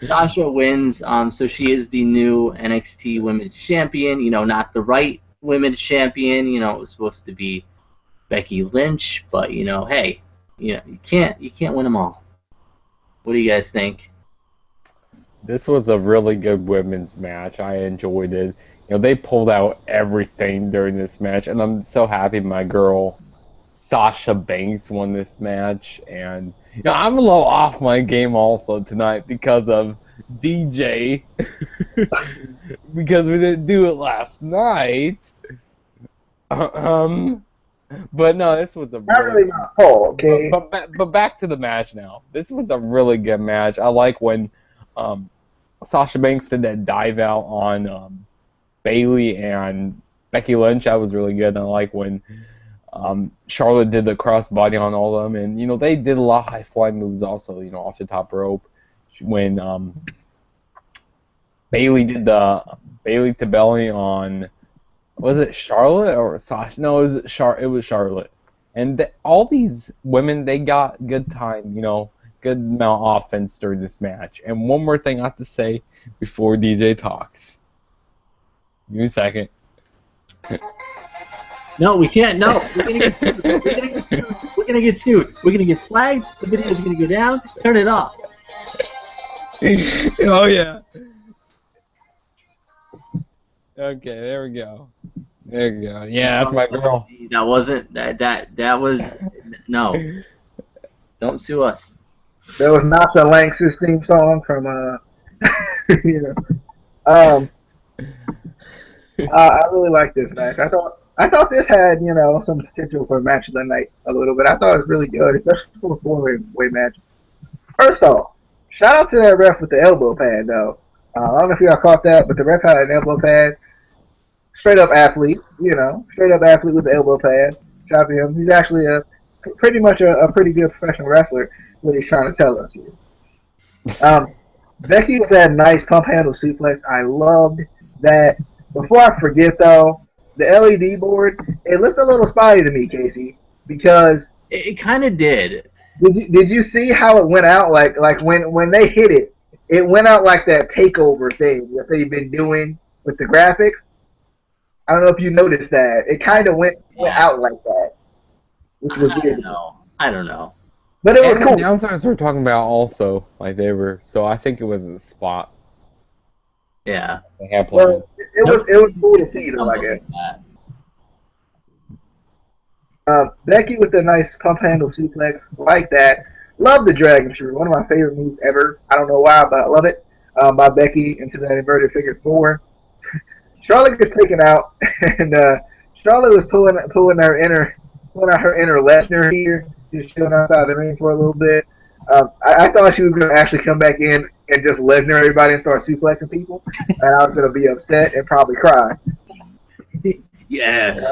Sasha wins, so she is the new NXT Women's Champion. Not the right women's champion. You know, it was supposed to be Becky Lynch, but hey, you can't win them all. What do you guys think? This was a really good women's match. I enjoyed it. They pulled out everything during this match, and I'm so happy my girl Sasha Banks won this match. And I'm a little off my game also tonight because of DJ, because we didn't do it last night. But no, this was a Not really my fault, okay? But back to the match now. This was a really good match. I like when Sasha Banks did that dive out on Bayley and Becky Lynch. That was really good. And I like when Charlotte did the crossbody on all of them, and they did a lot of high flying moves also. Off the top rope when Bayley did the Bayley to belly on. Was it Charlotte or Sasha? No, it was Charlotte. And all these women, they got good time, good amount of offense during this match. And one more thing I have to say before DJ talks. Give me a second. No, we can't. No, we're gonna get sued. We're gonna get sued. We're gonna get flagged. The video's gonna go down. Turn it off. Oh yeah. Okay, there we go. There we go. Yeah, that's my girl. That wasn't that was no. Don't sue us. There was Nasa Lanx's theme song from I really like this match. I thought this had some potential for a match of the night a little bit. I thought it was really good, especially for a four-way match. First off, shout out to that ref with the elbow pad though. I don't know if y'all caught that, but the ref had an elbow pad. Straight up athlete, straight up athlete with the elbow pad. Shout out to him. He's actually pretty much a pretty good professional wrestler. What he's trying to tell us here. Becky with that nice pump handle suplex. I loved that. Before I forget though, the LED board, it looked a little spotty to me, Casey, because it kind of did. Did you see how it went out? Like when they hit it, it went out like that takeover thing that they've been doing with the graphics. I don't know if you noticed that. It kind of went out like that, which was weird. I don't know. But it was cool. The announcers were talking about also, like they were. So I think it was a spot. Yeah. They had planned. Well, it was cool to see though, I guess. Becky with a nice pump handle suplex, like that. Love the dragon screw. One of my favorite moves ever. I don't know why, but I love it. By Becky into that inverted figure four. Charlotte gets taken out, and Charlotte was pulling out her inner Lesnar here, just chilling outside the ring for a little bit. I thought she was going to actually come back in and just Lesnar everybody and start suplexing people, and I was going to be upset and probably cry. Yes.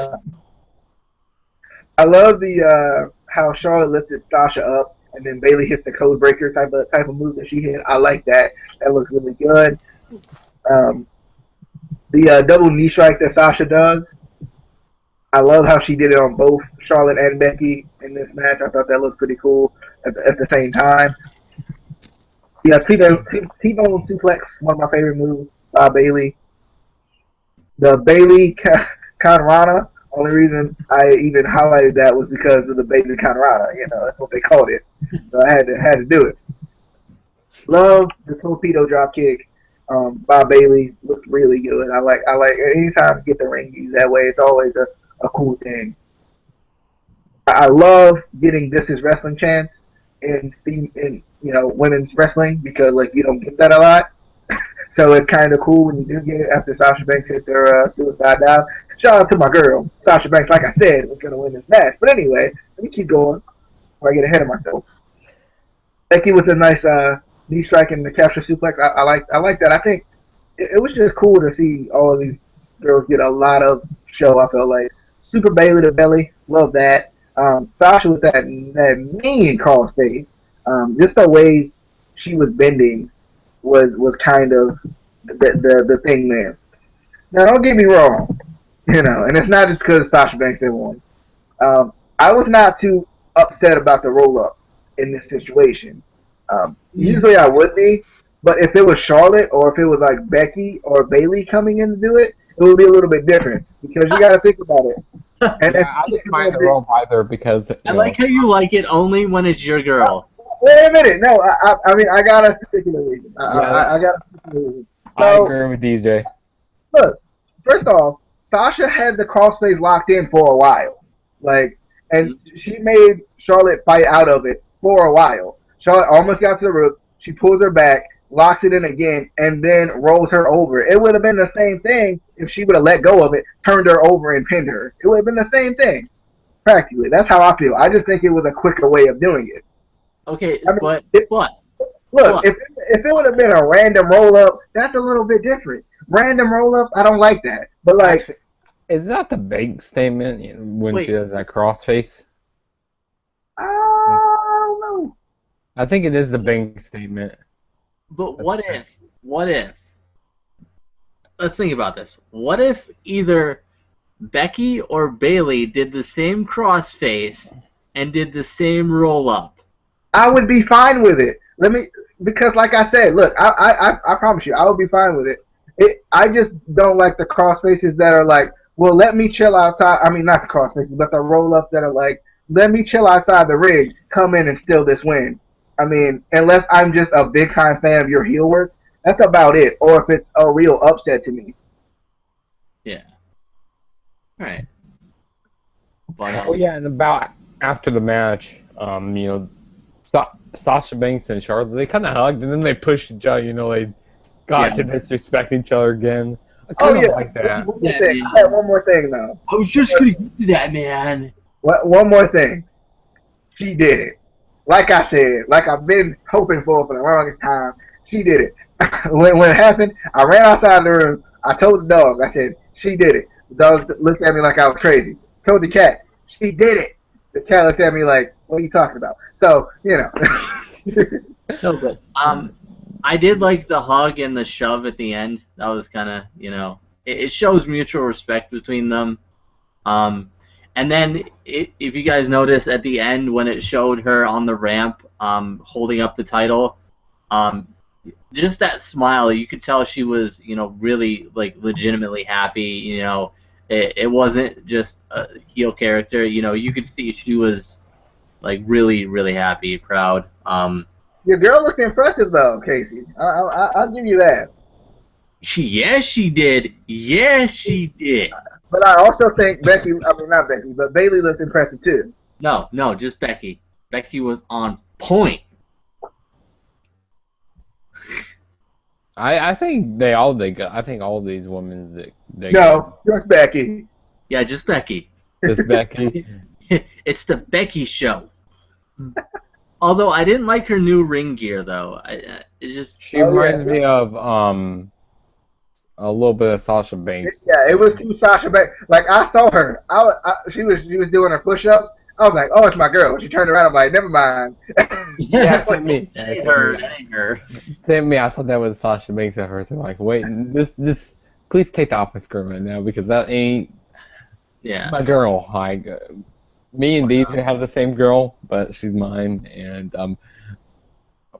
I love the how Charlotte lifted Sasha up, and then Bayley hit the code breaker type of move that she hit. I like that. That looks really good. The double knee strike that Sasha does, I love how she did it on both Charlotte and Becky in this match. I thought that looked pretty cool at the same time. Yeah, T-bone suplex, one of my favorite moves by Bayley. The Bayley Conrana, only reason I even highlighted that was because of the Bayley Conrana. That's what they called it. So I had to do it. Love the torpedo drop kick. By Bayley looked really good. I like anytime you get the ring used that way, it's always a cool thing. I love getting This Is Wrestling chants in women's wrestling because you don't get that a lot. So it's kind of cool when you do get it after Sasha Banks hits her suicide dive. Shout out to my girl Sasha Banks. Like I said, was gonna win this match. But anyway, let me keep going before I get ahead of myself. Becky with a nice knee strike and the capture suplex. I like that. I think it was just cool to see all of these girls get a lot of show. I felt like Super Bayley to belly, love that. Sasha with that mean cross face. Just the way she was bending was kind of the thing there. Now don't get me wrong, and it's not just because Sasha Banks didn't win. I was not too upset about the roll up in this situation. Usually I would be, but if it was Charlotte or if it was like Becky or Bayley coming in to do it, it would be a little bit different because you got to think about it. And Yeah, I didn't mind the rope either because I like how you like it only when it's your girl. Wait a minute. No, I mean, I got a particular reason. Yeah, I got a particular reason. I So, agree with DJ. look, first off, Sasha had the crossface locked in for a while. Like, and she made Charlotte fight out of it for a while. Charlotte almost got to the rope. She pulls her back, locks it in again, and then rolls her over. It would have been the same thing if she would have let go of it, turned her over, and pinned her. It would have been the same thing, practically. That's how I feel. I just think it was a quicker way of doing it. Okay, I mean, but look, if it would have been a random roll up, that's a little bit different. Random roll ups, I don't like that. But like, Actually, is that the bank statement when she does that crossface? I don't know. I think it is the bank statement. But what if? Let's think about this. What if either Becky or Bayley did the same crossface and did the same roll up? I would be fine with it. Because like I said, look, I promise you, I would be fine with it. I just don't like the cross faces that are like, well, let me chill outside. I mean, not the cross faces, but the roll ups that are like, let me chill outside the ring, come in and steal this win. I mean, unless I'm just a big time fan of your heel work, that's about it. Or if it's a real upset to me. Yeah. All right. But, Oh yeah, and about after the match, Sasha Banks and Charlotte, they kind of hugged and then they pushed each other. They got to disrespect each other again. I kind of like that. I had one more thing though. I was just gonna get to that, man. One more thing. She did it. Like I said, like I've been hoping for the longest time. She did it. when it happened, I ran outside the room. I told the dog, I said, she did it. The dog looked at me like I was crazy. Told the cat, she did it. The cat looked at me like, what are you talking about? So, No, but I did like the hug and the shove at the end. That was kind of, it shows mutual respect between them. And then, if you guys notice at the end when it showed her on the ramp holding up the title, just that smile, you could tell she was, really, like, legitimately happy. It wasn't just a heel character. You could see she was, like, really, really happy, proud. Your girl looked impressive, though, Casey. I'll give you that. She did. Yes, she did. But I also think not Becky, but Bayley looked impressive, too. No, just Becky. Becky was on point. I think they all did. I think all of these women Just Becky. Yeah, just Becky. Just Becky. It's the Becky show. Although I didn't like her new ring gear though. She reminds me of a little bit of Sasha Banks. Yeah, it was too Sasha Banks. Like I saw her. She was doing her push-ups. I was like, oh, it's my girl. She turned around. I'm like, never mind. Yeah, same me. That ain't her. Same me. I thought that was Sasha Banks at first. I'm like, wait, this please take the office girl right now because that ain't my girl. Like, me and DJ have the same girl, but she's mine, and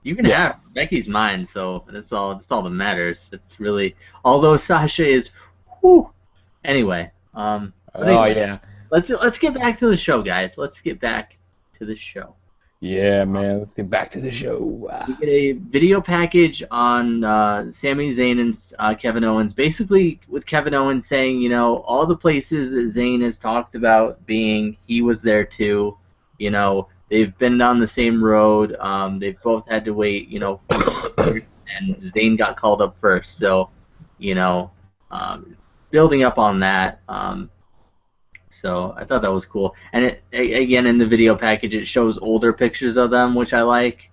you can have Becky's mine, so that's all that matters. It's really, although Sasha is, whew. Anyway, yeah. Let's get back to the show, guys. Let's get back to the show. Yeah, man. Let's get back to the show. We get a video package on Sami Zayn and Kevin Owens, basically with Kevin Owens saying, all the places that Zayn has talked about being, he was there too. They've been on the same road. They've both had to wait, and Zayn got called up first. So, building up on that. So I thought that was cool. And again, in the video package, it shows older pictures of them, which I like.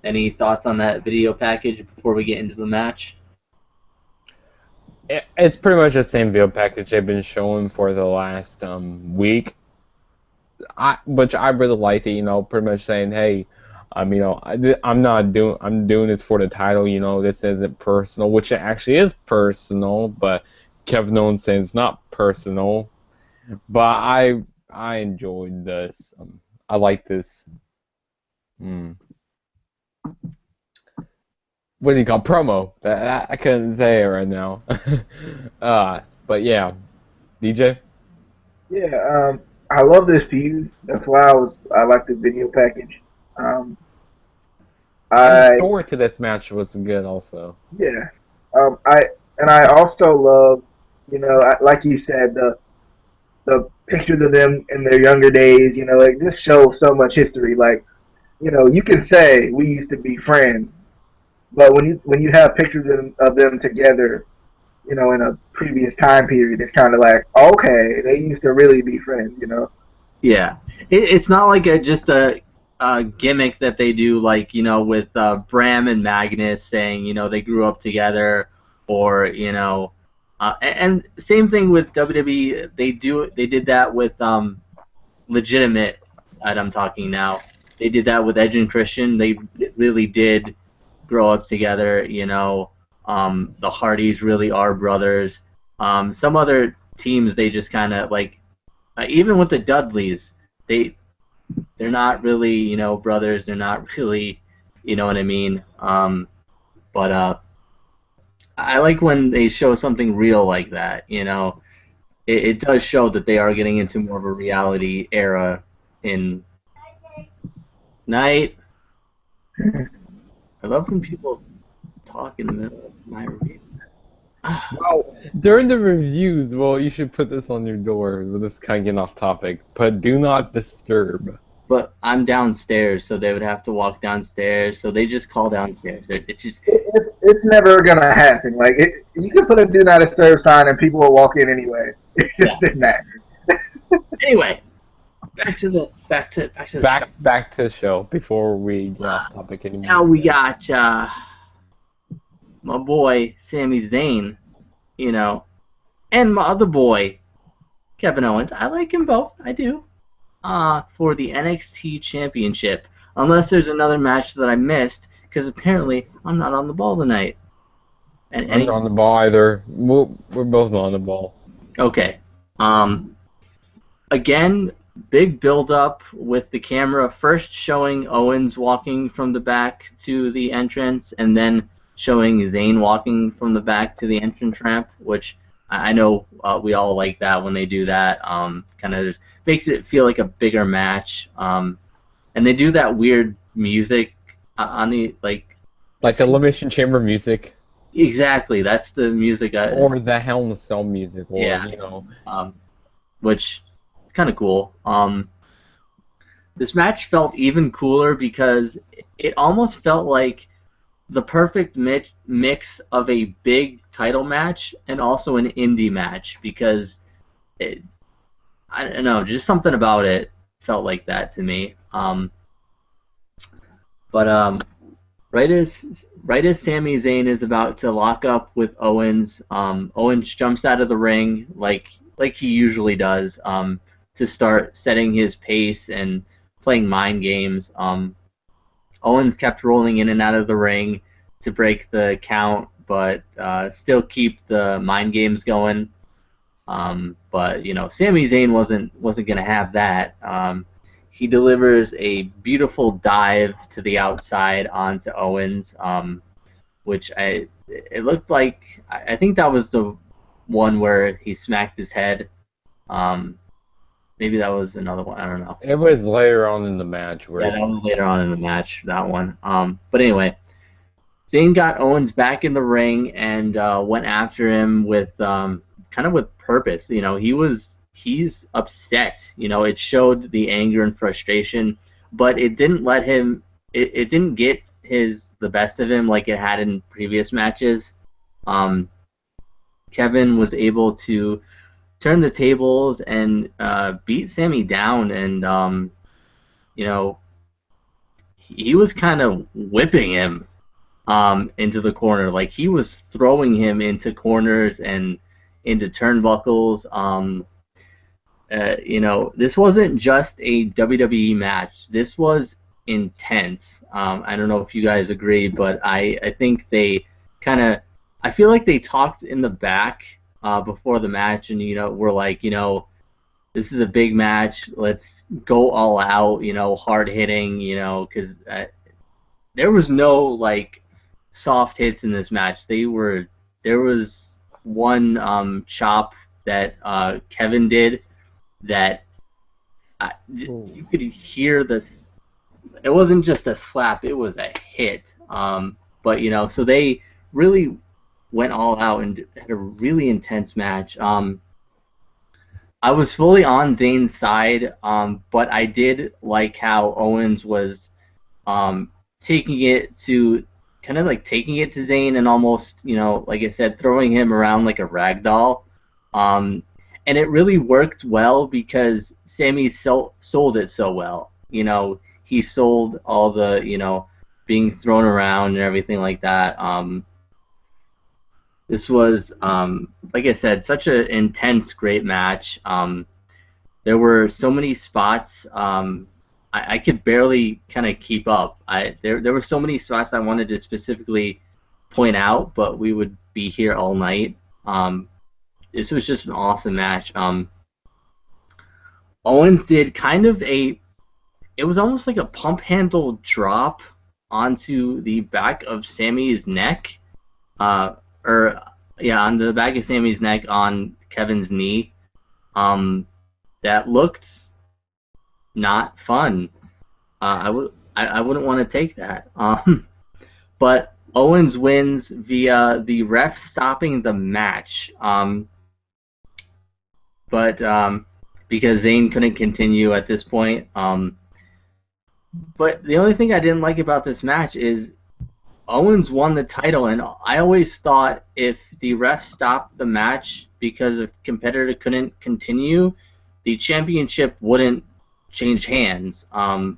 Any thoughts on that video package before we get into the match? It's pretty much the same video package they've been showing for the last week. Which I really liked it, pretty much saying, hey, I'm doing this for the title, this isn't personal, which it actually is personal, but Kevin Owens saying it's not personal. But I enjoyed this. I like this. what do you call promo? I couldn't say it right now. But yeah, DJ. Yeah, I love this feud. That's why I like the video package. Um, And the I story to this match was good also. yeah, I and I also love, like you said, the pictures of them in their younger days. Like this shows so much history. Like you can say we used to be friends, but when you have pictures of them together, in a previous time period, it's kind of like, okay, they used to really be friends. Yeah, it's not like a gimmick that they do, like with Bram and Magnus saying they grew up together, or and same thing with WWE. They did that with Legitimate. That I'm talking now. They did that with Edge and Christian. They really did grow up together. The Hardys really are brothers. Some other teams they just kind of like. Even with the Dudleys, they're not really brothers. They're not really, you know what I mean. But I like when they show something real like that. It does show that they are getting into more of a reality era in night. I love when people talk in the middle of my review. Well, during the reviews, well, you should put this on your door. Well, this is kind of getting off topic, but do not disturb. But I'm downstairs, so they would have to walk downstairs. So they just call downstairs. It just It's never gonna happen. Like you can put a "Do Not Disturb" sign and people will walk in anyway. It just didn't matter. anyway. Back to the show. Back to the show before we get off topic anymore. Now we got my boy Sami Zayn, and my other boy Kevin Owens. I like them both. I do. For the NXT Championship, unless there's another match that I missed, because apparently I'm not on the ball tonight. And I'm not on the ball either. We're both not on the ball. Okay. Again, big build-up with the camera first showing Owens walking from the back to the entrance, and then showing Zayn walking from the back to the entrance ramp, which I know we all like that when they do that. Kind of just makes it feel like a bigger match. And they do that weird music on the like the Elimination Chamber music. Exactly, that's the music. Or the Hell in a Cell music. Or, yeah. Which is kind of cool. This match felt even cooler because it almost felt like the perfect mix of a big title match and also an indie match, because I don't know, just something about it felt like that to me. But right as Sami Zayn is about to lock up with Owens, Owens jumps out of the ring like he usually does, to start setting his pace and playing mind games. Owens kept rolling in and out of the ring to break the count, but still keep the mind games going. But Sami Zayn wasn't gonna have that. He delivers a beautiful dive to the outside onto Owens, which it looked like, I think that was the one where he smacked his head. Maybe that was another one. I don't know. It was later on in the match. That was later on in the match, that one. But anyway, Zayn got Owens back in the ring and went after him with kind of with purpose. He's upset. It showed the anger and frustration, but it didn't let him. It didn't get the best of him like it had in previous matches. Kevin was able to turn the tables and beat Sami down, and he was kind of whipping him into the corner. Like, he was throwing him into corners and into turnbuckles. This wasn't just a WWE match. This was intense. I don't know if you guys agree, but I think they I feel like they talked in the back before the match, and we're like, this is a big match. Let's go all out. Hard hitting. Because there was no soft hits in this match. There was one chop that Kevin did that you could hear this. It wasn't just a slap; it was a hit. But so they really went all out and had a really intense match. I was fully on Zayn's side, but I did like how Owens was taking it to taking it to Zayn and almost, like I said, throwing him around like a rag doll. And it really worked well because Sami sold it so well. He sold all the, being thrown around and everything like that. This was, like I said, such an intense, great match. There were so many spots. I could barely kind of keep up. There were so many spots I wanted to specifically point out, but we would be here all night. This was just an awesome match. Owens did it was almost like a pump handle drop onto the back of Sami's neck. On the back of Sami's neck on Kevin's knee. That looked not fun. I wouldn't want to take that. But Owens wins via the ref stopping the match. But because Zayn couldn't continue at this point. But the only thing I didn't like about this match is Owens won the title, and I always thought if the ref stopped the match because a competitor couldn't continue, the championship wouldn't change hands. How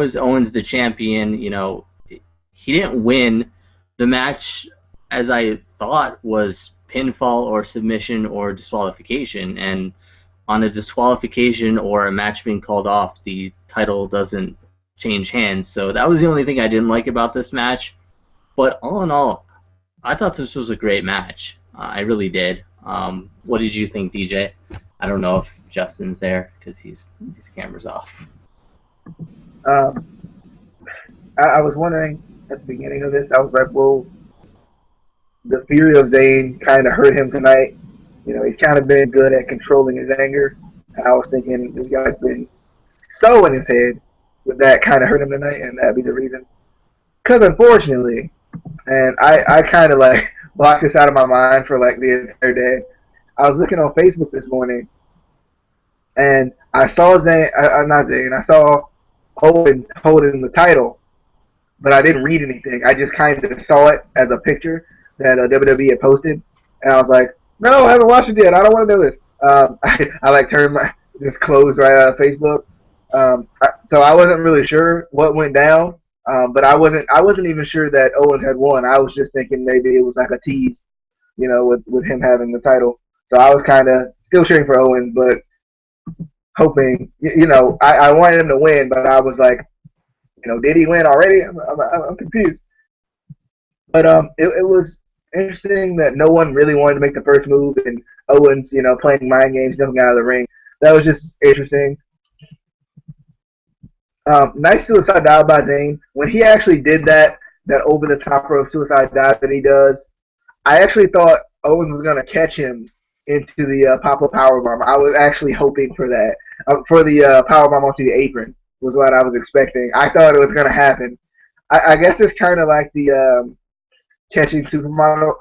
is Owens the champion? He didn't win. The match, as I thought, was pinfall or submission or disqualification, and on a disqualification or a match being called off, the title doesn't change hands. So that was the only thing I didn't like about this match. But all in all, I thought this was a great match. I really did. What did you think, DJ? I don't know if Justin's there because his camera's off. I was wondering at the beginning of this, I was like, well, the fury of Zayn kind of hurt him tonight. He's kind of been good at controlling his anger. And I was thinking this guy's been so in his head. Would that kind of hurt him tonight, and that'd be the reason? Because unfortunately, and I kind of like blocked this out of my mind for like the entire day. I was looking on Facebook this morning, and I saw I saw Owens holding the title, but I didn't read anything. I just kind of saw it as a picture that WWE had posted, and I was like, no, I haven't watched it yet. I don't want to know this. I just closed right out of Facebook. So I wasn't really sure what went down, but I wasn't even sure that Owens had won. I was just thinking maybe it was like a tease, with him having the title. So I was kind of still cheering for Owens, but hoping, I wanted him to win, but I was like, did he win already? I'm confused. But it was interesting that no one really wanted to make the first move, and Owens, playing mind games, jumping out of the ring. That was just interesting. Nice suicide dive by Zayn. When he actually did that over the top rope suicide dive that he does, I actually thought Owens was going to catch him into the pop-up powerbomb. I was actually hoping for that. For the powerbomb onto the apron was what I was expecting. I thought it was going to happen. I guess it's kind of like the catching supermodel,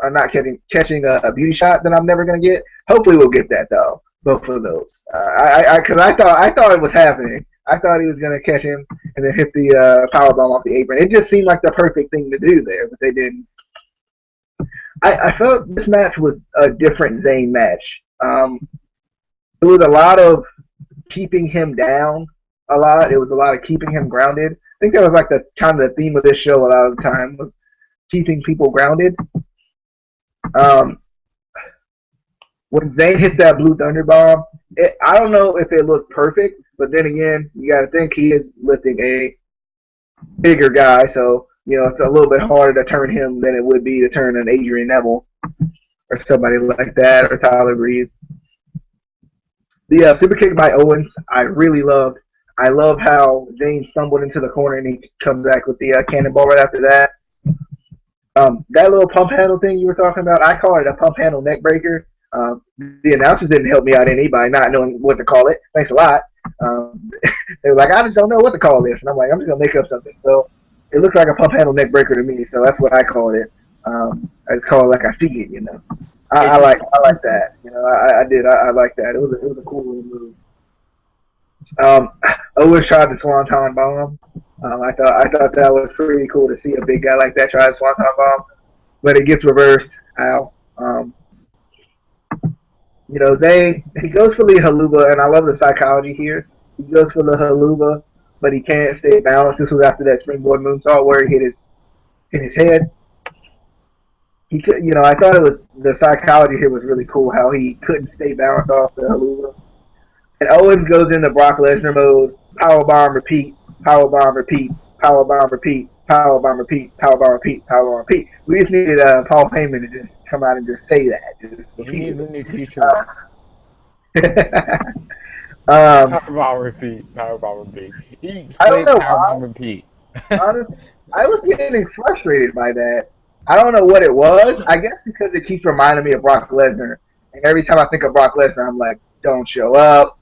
catching a beauty shot that I'm never going to get. Hopefully we'll get that, though. Both of those. Because I thought it was happening. I thought he was going to catch him and then hit the powerbomb off the apron. It just seemed like the perfect thing to do there, but they didn't. I felt this match was a different Zayn match. It was a lot of keeping him down a lot. It was a lot of keeping him grounded. I think that was like the kind of the theme of this show a lot of the time was keeping people grounded. When Zayn hit that Blue Thunder Bomb, I don't know if it looked perfect, but then again, you got to think he is lifting a bigger guy, so it's a little bit harder to turn him than it would be to turn an Adrian Neville or somebody like that, or Tyler Breeze. The super kick by Owens, I really loved. I love how Zayn stumbled into the corner and he comes back with the cannonball right after that. That little pump handle thing you were talking about, I call it a pump handle neck breaker. The announcers didn't help me out any by not knowing what to call it. Thanks a lot. They were like, I just don't know what to call this. And I'm like, I'm just going to make up something. So it looks like a pump handle neck breaker to me. So that's what I call it. I just call it like I see it, you know. I like that. You know, I like that. It was a cool little move. Owens tried the Swanton Bomb. I thought that was pretty cool to see a big guy like that try the Swanton Bomb, but it gets reversed. Ow. You know, Zayn, he goes for the haluva, and I love the psychology here. He goes for the haluva, but he can't stay balanced. This was after that springboard moonsault where he hit his head. He could, you know, I thought it was the psychology here was really cool. How he couldn't stay balanced off the haluva. And Owens goes into Brock Lesnar mode, powerbomb, repeat, powerbomb, repeat, powerbomb, repeat, powerbomb, repeat, powerbomb, repeat, powerbomb, repeat. We just needed Paul Heyman to just come out and just say that. Just He needs a new t-shirt. Powerbomb repeat, powerbomb repeat. I don't know powerbomb why. repeat. Honestly, I was getting frustrated by that. I don't know what it was. I guess because it keeps reminding me of Brock Lesnar. And every time I think of Brock Lesnar, I'm like, don't show up.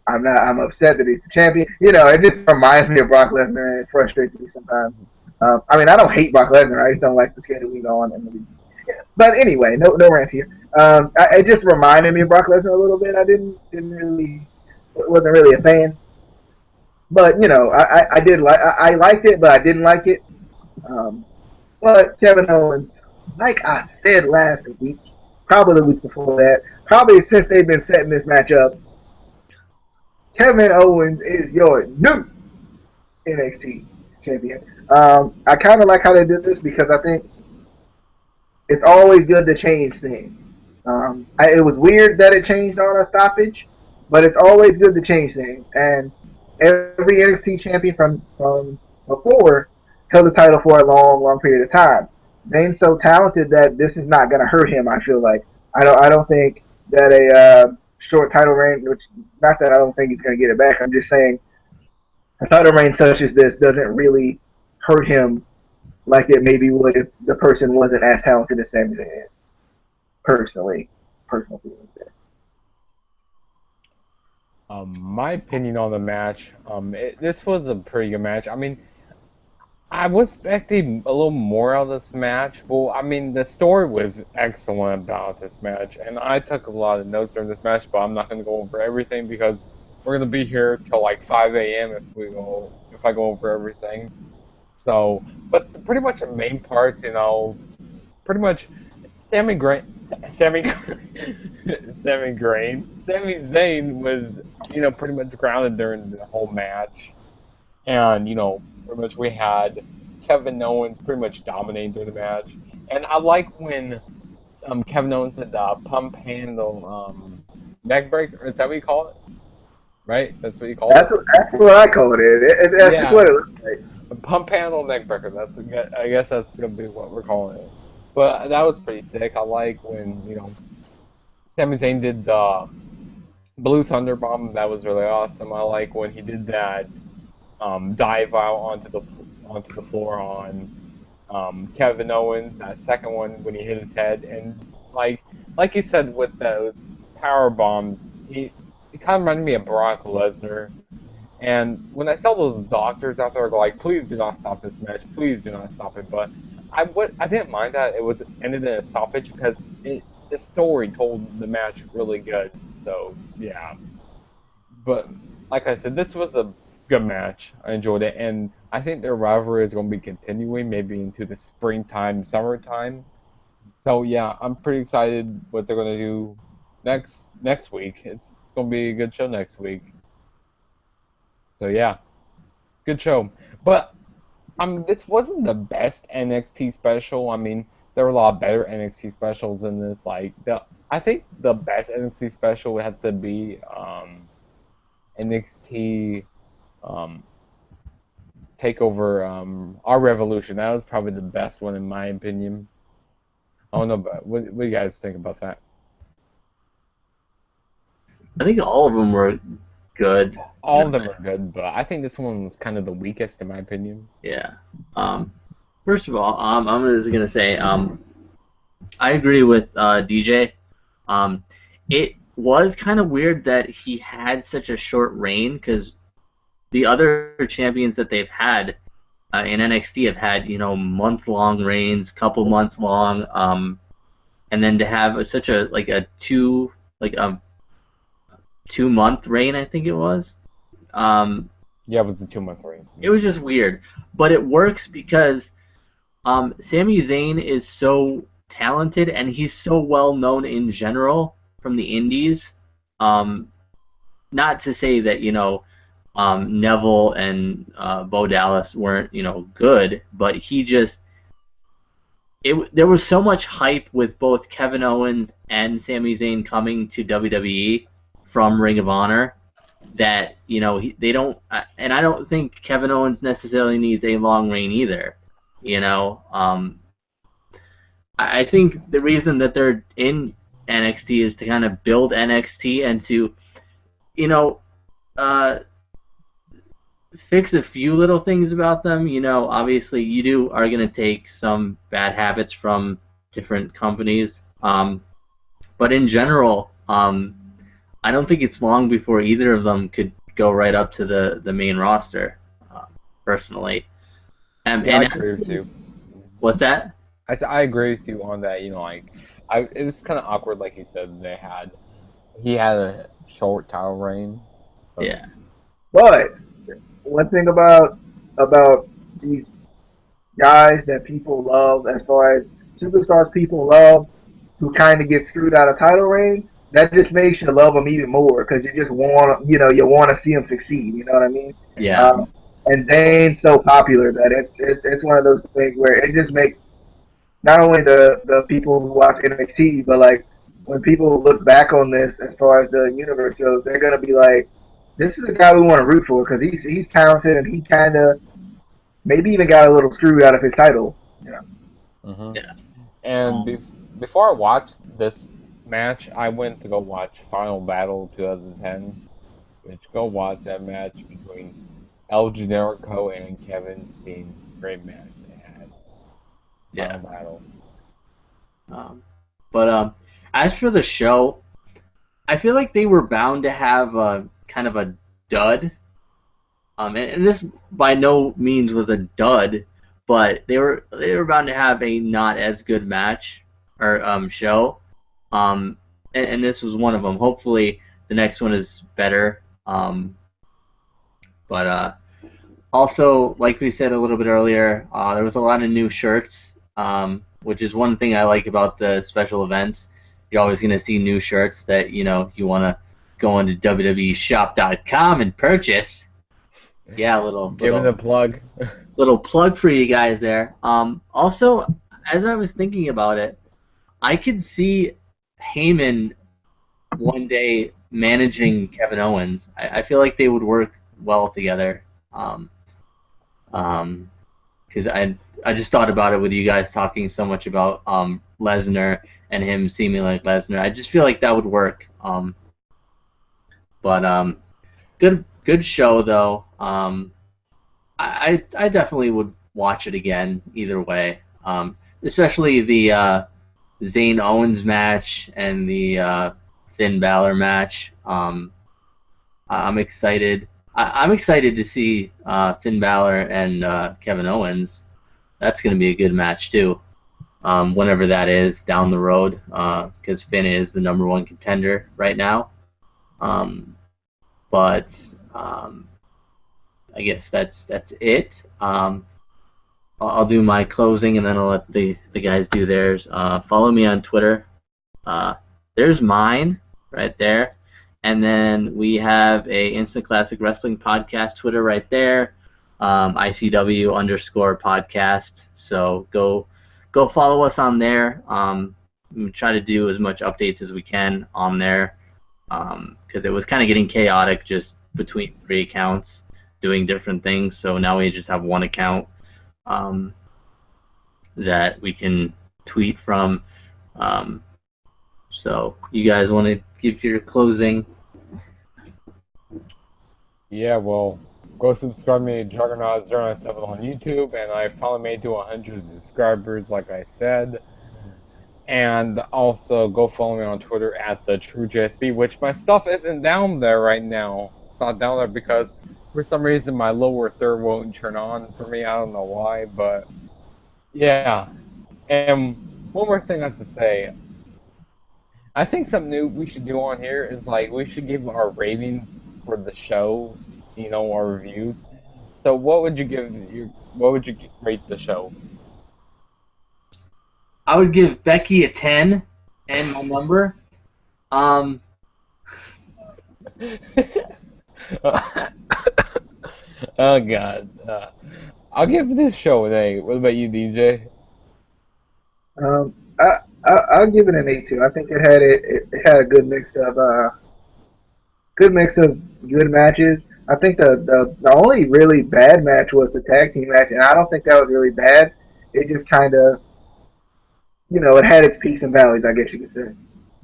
I'm upset that he's the champion. You know, it just reminds me of Brock Lesnar, and it frustrates me sometimes. I mean, I don't hate Brock Lesnar. I just don't like the schedule he's on. But anyway, no rants here. It just reminded me of Brock Lesnar a little bit. I wasn't really a fan. But you know, I liked it, but I didn't like it. But Kevin Owens, like I said last week, probably the week before that, probably since they've been setting this match up, Kevin Owens is your new NXT champion. I kind of like how they did this because I think it's always good to change things. It was weird that it changed on a stoppage, but it's always good to change things. And every NXT champion from before held the title for a long period of time. Zayn's so talented that this is not going to hurt him. I feel like I don't think that a short title reign, which not that I don't think he's going to get it back. I'm just saying a title reign such as this doesn't really hurt him like it maybe would if the person wasn't as talented as Sami Zayn is. Personal feelings there. My opinion on the match, this was a pretty good match. I mean, I was expecting a little more out of this match. Well, I mean, the story was excellent about this match, and I took a lot of notes during this match, but I'm not going to go over everything because we're going to be here till like 5 a.m. if I go over everything. So, but pretty much the main parts, you know, pretty much Sami Zayn was, you know, pretty much grounded during the whole match. And, you know, pretty much we had Kevin Owens pretty much dominating during the match. And I like when Kevin Owens did the pump handle neck breaker. Is that what you call it? Right? That's what you call it? That's what I call it. That's just what it looks like. A pump handle neck breaker. I guess that's going to be what we're calling it. But that was pretty sick. I like when, you know, Sami Zayn did the Blue Thunder Bomb. That was really awesome. I like when he did that dive out onto the floor on Kevin Owens. That second one when he hit his head, and like you said with those power bombs, it kind of reminded me of Brock Lesnar. And when I saw those doctors out there go like, please do not stop this match, please do not stop it, but I didn't mind that it was ended in a stoppage because the story told the match really good. So yeah, but like I said, this was a good match. I enjoyed it, and I think their rivalry is going to be continuing maybe into the springtime, summertime. So yeah, I'm pretty excited what they're going to do next week. It's going to be a good show next week. So yeah, good show. But this wasn't the best NXT special. I mean, there were a lot better NXT specials than this. I think the best NXT special would have to be NXT Takeover Our Revolution. That was probably the best one in my opinion. I don't know, but what do you guys think about that? I think all of them were good. All of them are good, but I think this one was kind of the weakest in my opinion. Yeah. First of all, I'm just gonna say, I agree with DJ. Um, it was kind of weird that he had such a short reign because the other champions that they've had in NXT have had, month-long reigns, couple months long, and then to have such a like a 2 month reign, I think it was. Yeah, it was a 2 month reign. It was just weird, but it works because Sami Zayn is so talented and he's so well known in general from the indies. Not to say that Neville and Bo Dallas weren't good, but there was so much hype with both Kevin Owens and Sami Zayn coming to WWE from Ring of Honor that they don't, and I don't think Kevin Owens necessarily needs a long reign either. I think the reason that they're in NXT is to kind of build NXT and to uh, fix a few little things about them. Obviously you are going to take some bad habits from different companies, but in general, I don't think it's long before either of them could go right up to the main roster, personally. Yeah, I agree with you. What's that? I agree with you on that. It was kind of awkward, like you said. He had a short title reign. Yeah. But one thing about these guys that people love, as far as superstars people love, who kind of get screwed out of title reigns, that just makes you love them even more because you just want you want to see them succeed. You know what I mean? Yeah. And Zayn's so popular that it's one of those things where it just makes not only the people who watch NXT, but like when people look back on this as far as the universe goes, they're gonna be like, this is a guy we want to root for because he's talented and he kind of maybe even got a little screwed out of his title. Yeah. Mm-hmm. Yeah. And before I watched this match, I went to go watch Final Battle 2010. Which go watch that match between El Generico and Kevin Steen. Great match they had. Yeah. Final Battle. But as for the show, I feel like they were bound to have a kind of a dud. And this by no means was a dud, but they were bound to have a not as good match or show. And this was one of them. Hopefully, the next one is better. But also, like we said a little bit earlier, there was a lot of new shirts, which is one thing I like about the special events. You're always going to see new shirts that you want to go into WWEshop.com and purchase. Yeah, Giving a plug. Little plug for you guys there. Also, as I was thinking about it, I could see Heyman one day managing Kevin Owens. I feel like they would work well together. Because I just thought about it with you guys talking so much about Lesnar and him seeming like Lesnar. I just feel like that would work. But good show though. I definitely would watch it again either way. Especially the Zayn Owens match and the Finn Balor match. I'm excited. I'm excited to see Finn Balor and Kevin Owens. That's going to be a good match too. Whenever that is down the road, because Finn is the #1 contender right now. But I guess that's it. I'll do my closing and then I'll let the guys do theirs. Follow me on Twitter. There's mine right there. And then we have a Instant Classic Wrestling Podcast Twitter right there. ICW_podcast. So go follow us on there. We try to do as much updates as we can on there. Because it was kind of getting chaotic just between 3 accounts doing different things. So now we just have one account that we can tweet from. So you guys want to give your closing? Yeah, well, go subscribe me to Juggernaut097 on YouTube, and I finally made to 100 subscribers, like I said. And also go follow me on Twitter at the TrueJSB, which my stuff isn't down there right now. It's not down there because for some reason my lower third won't turn on for me. I don't know why, but yeah. And one more thing I have to say. I think something new we should do on here is like we should give our ratings for the show, our reviews. So what would you rate the show? I would give Becky a 10 and my number. Um, Oh God. I'll give this show an A. What about you, DJ? Um, I'll give it an 8 too. I think it had a good mix of good matches. I think the only really bad match was the tag team match, and I don't think that was really bad. It just kind of, it had its peaks and valleys, I guess you could say.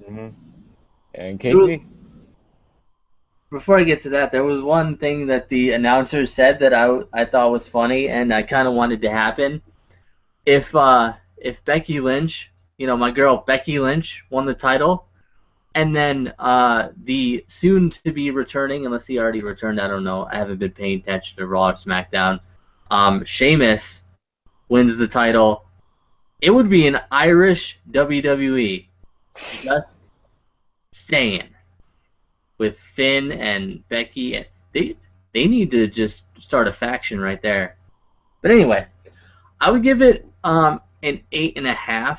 Mm-hmm. And Casey? Before I get to that, there was one thing that the announcer said that I thought was funny, and I kind of wanted to happen. If Becky Lynch, my girl Becky Lynch, won the title, and then the soon-to-be returning, unless he already returned, I don't know, I haven't been paying attention to Raw or SmackDown, Sheamus wins the title, it would be an Irish WWE. Just saying. With Finn and Becky, they need to just start a faction right there. But anyway, I would give it an 8.5.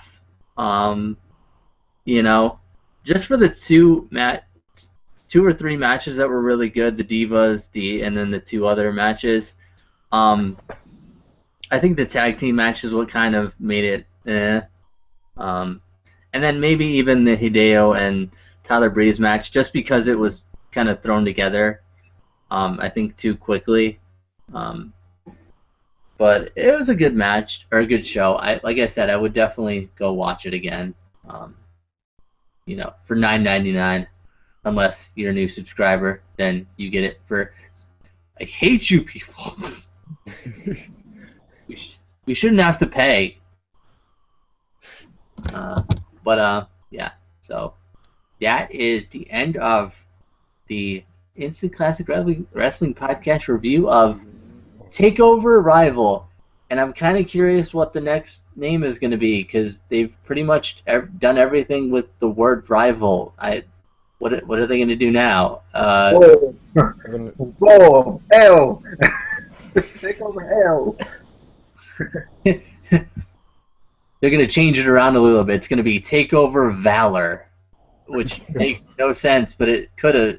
Just for the two or three matches that were really good, the Divas, and then the two other matches. I think the tag team match is what kind of made it and then maybe even the Hideo and Tyler Breeze match, just because it was kind of thrown together, I think too quickly. But it was a good match, or a good show. Like I said, I would definitely go watch it again. For $9.99, unless you're a new subscriber, then you get it for. I hate you people. we shouldn't have to pay. Yeah. So. That is the end of the Instant Classic Wrestling Podcast review of Takeover Rival. And I'm kind of curious what the next name is going to be, because they've pretty much done everything with the word rival. What are they going to do now? Whoa. Whoa. Hell. Takeover hell. They're going to change it around a little bit. It's going to be Takeover Valor. Which makes no sense, but it could have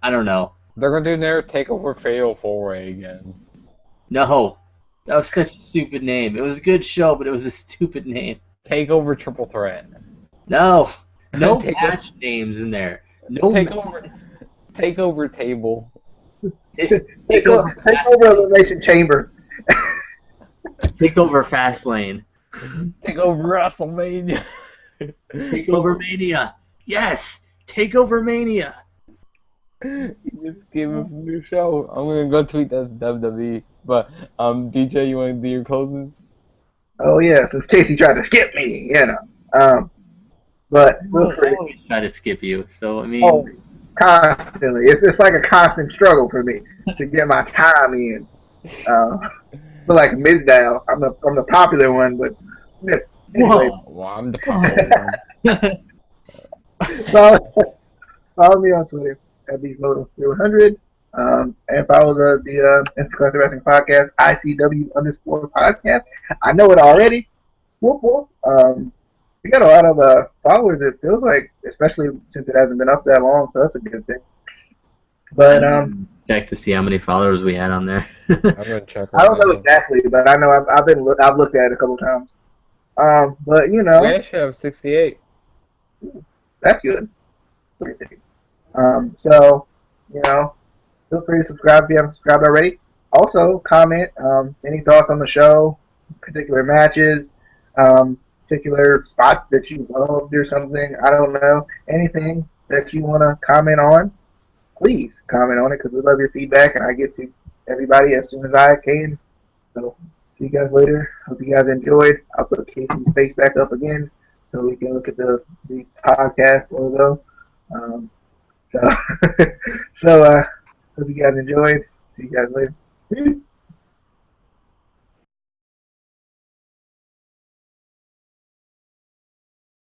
I don't know. They're going to do their Takeover Fatal 4-Way again. No, that was such a stupid name. It was a good show, but it was a stupid name. Takeover Triple Threat. No match names in there. No Takeover Table. Takeover Elimination Chamber. Takeover Fastlane. Takeover WrestleMania. Takeover Mania. Yes, Takeover Mania. You just gave him a new show. I'm gonna go tweet that WWE. But DJ, you want to do your closes? Oh yeah, since Casey tried to skip me, But I always try to skip you, so I mean. Oh, constantly. It's like a constant struggle for me to get my time in. But like Mizdow, I'm the popular one, but anyway. Well, I'm the popular one. Follow me on Twitter at BeastMoto300, and follow the Instant Classic Wrestling Podcast, ICW_podcast. I know it already. Whoop whoop. We got a lot of followers. It feels like, especially since it hasn't been up that long, so that's a good thing. But check to see how many followers we had on there. I'm gonna check. I don't know exactly, but I know I've looked at it a couple times. But we actually have 68. That's good. So, feel free to subscribe if you haven't subscribed already. Also, comment any thoughts on the show, particular matches, particular spots that you loved or something. I don't know. Anything that you want to comment on. please comment on it because we love your feedback, and I get to everybody as soon as I can. So see you guys later. Hope you guys enjoyed. I'll put Casey's face back up again so we can look at the podcast logo. So so hope you guys enjoyed. See you guys later.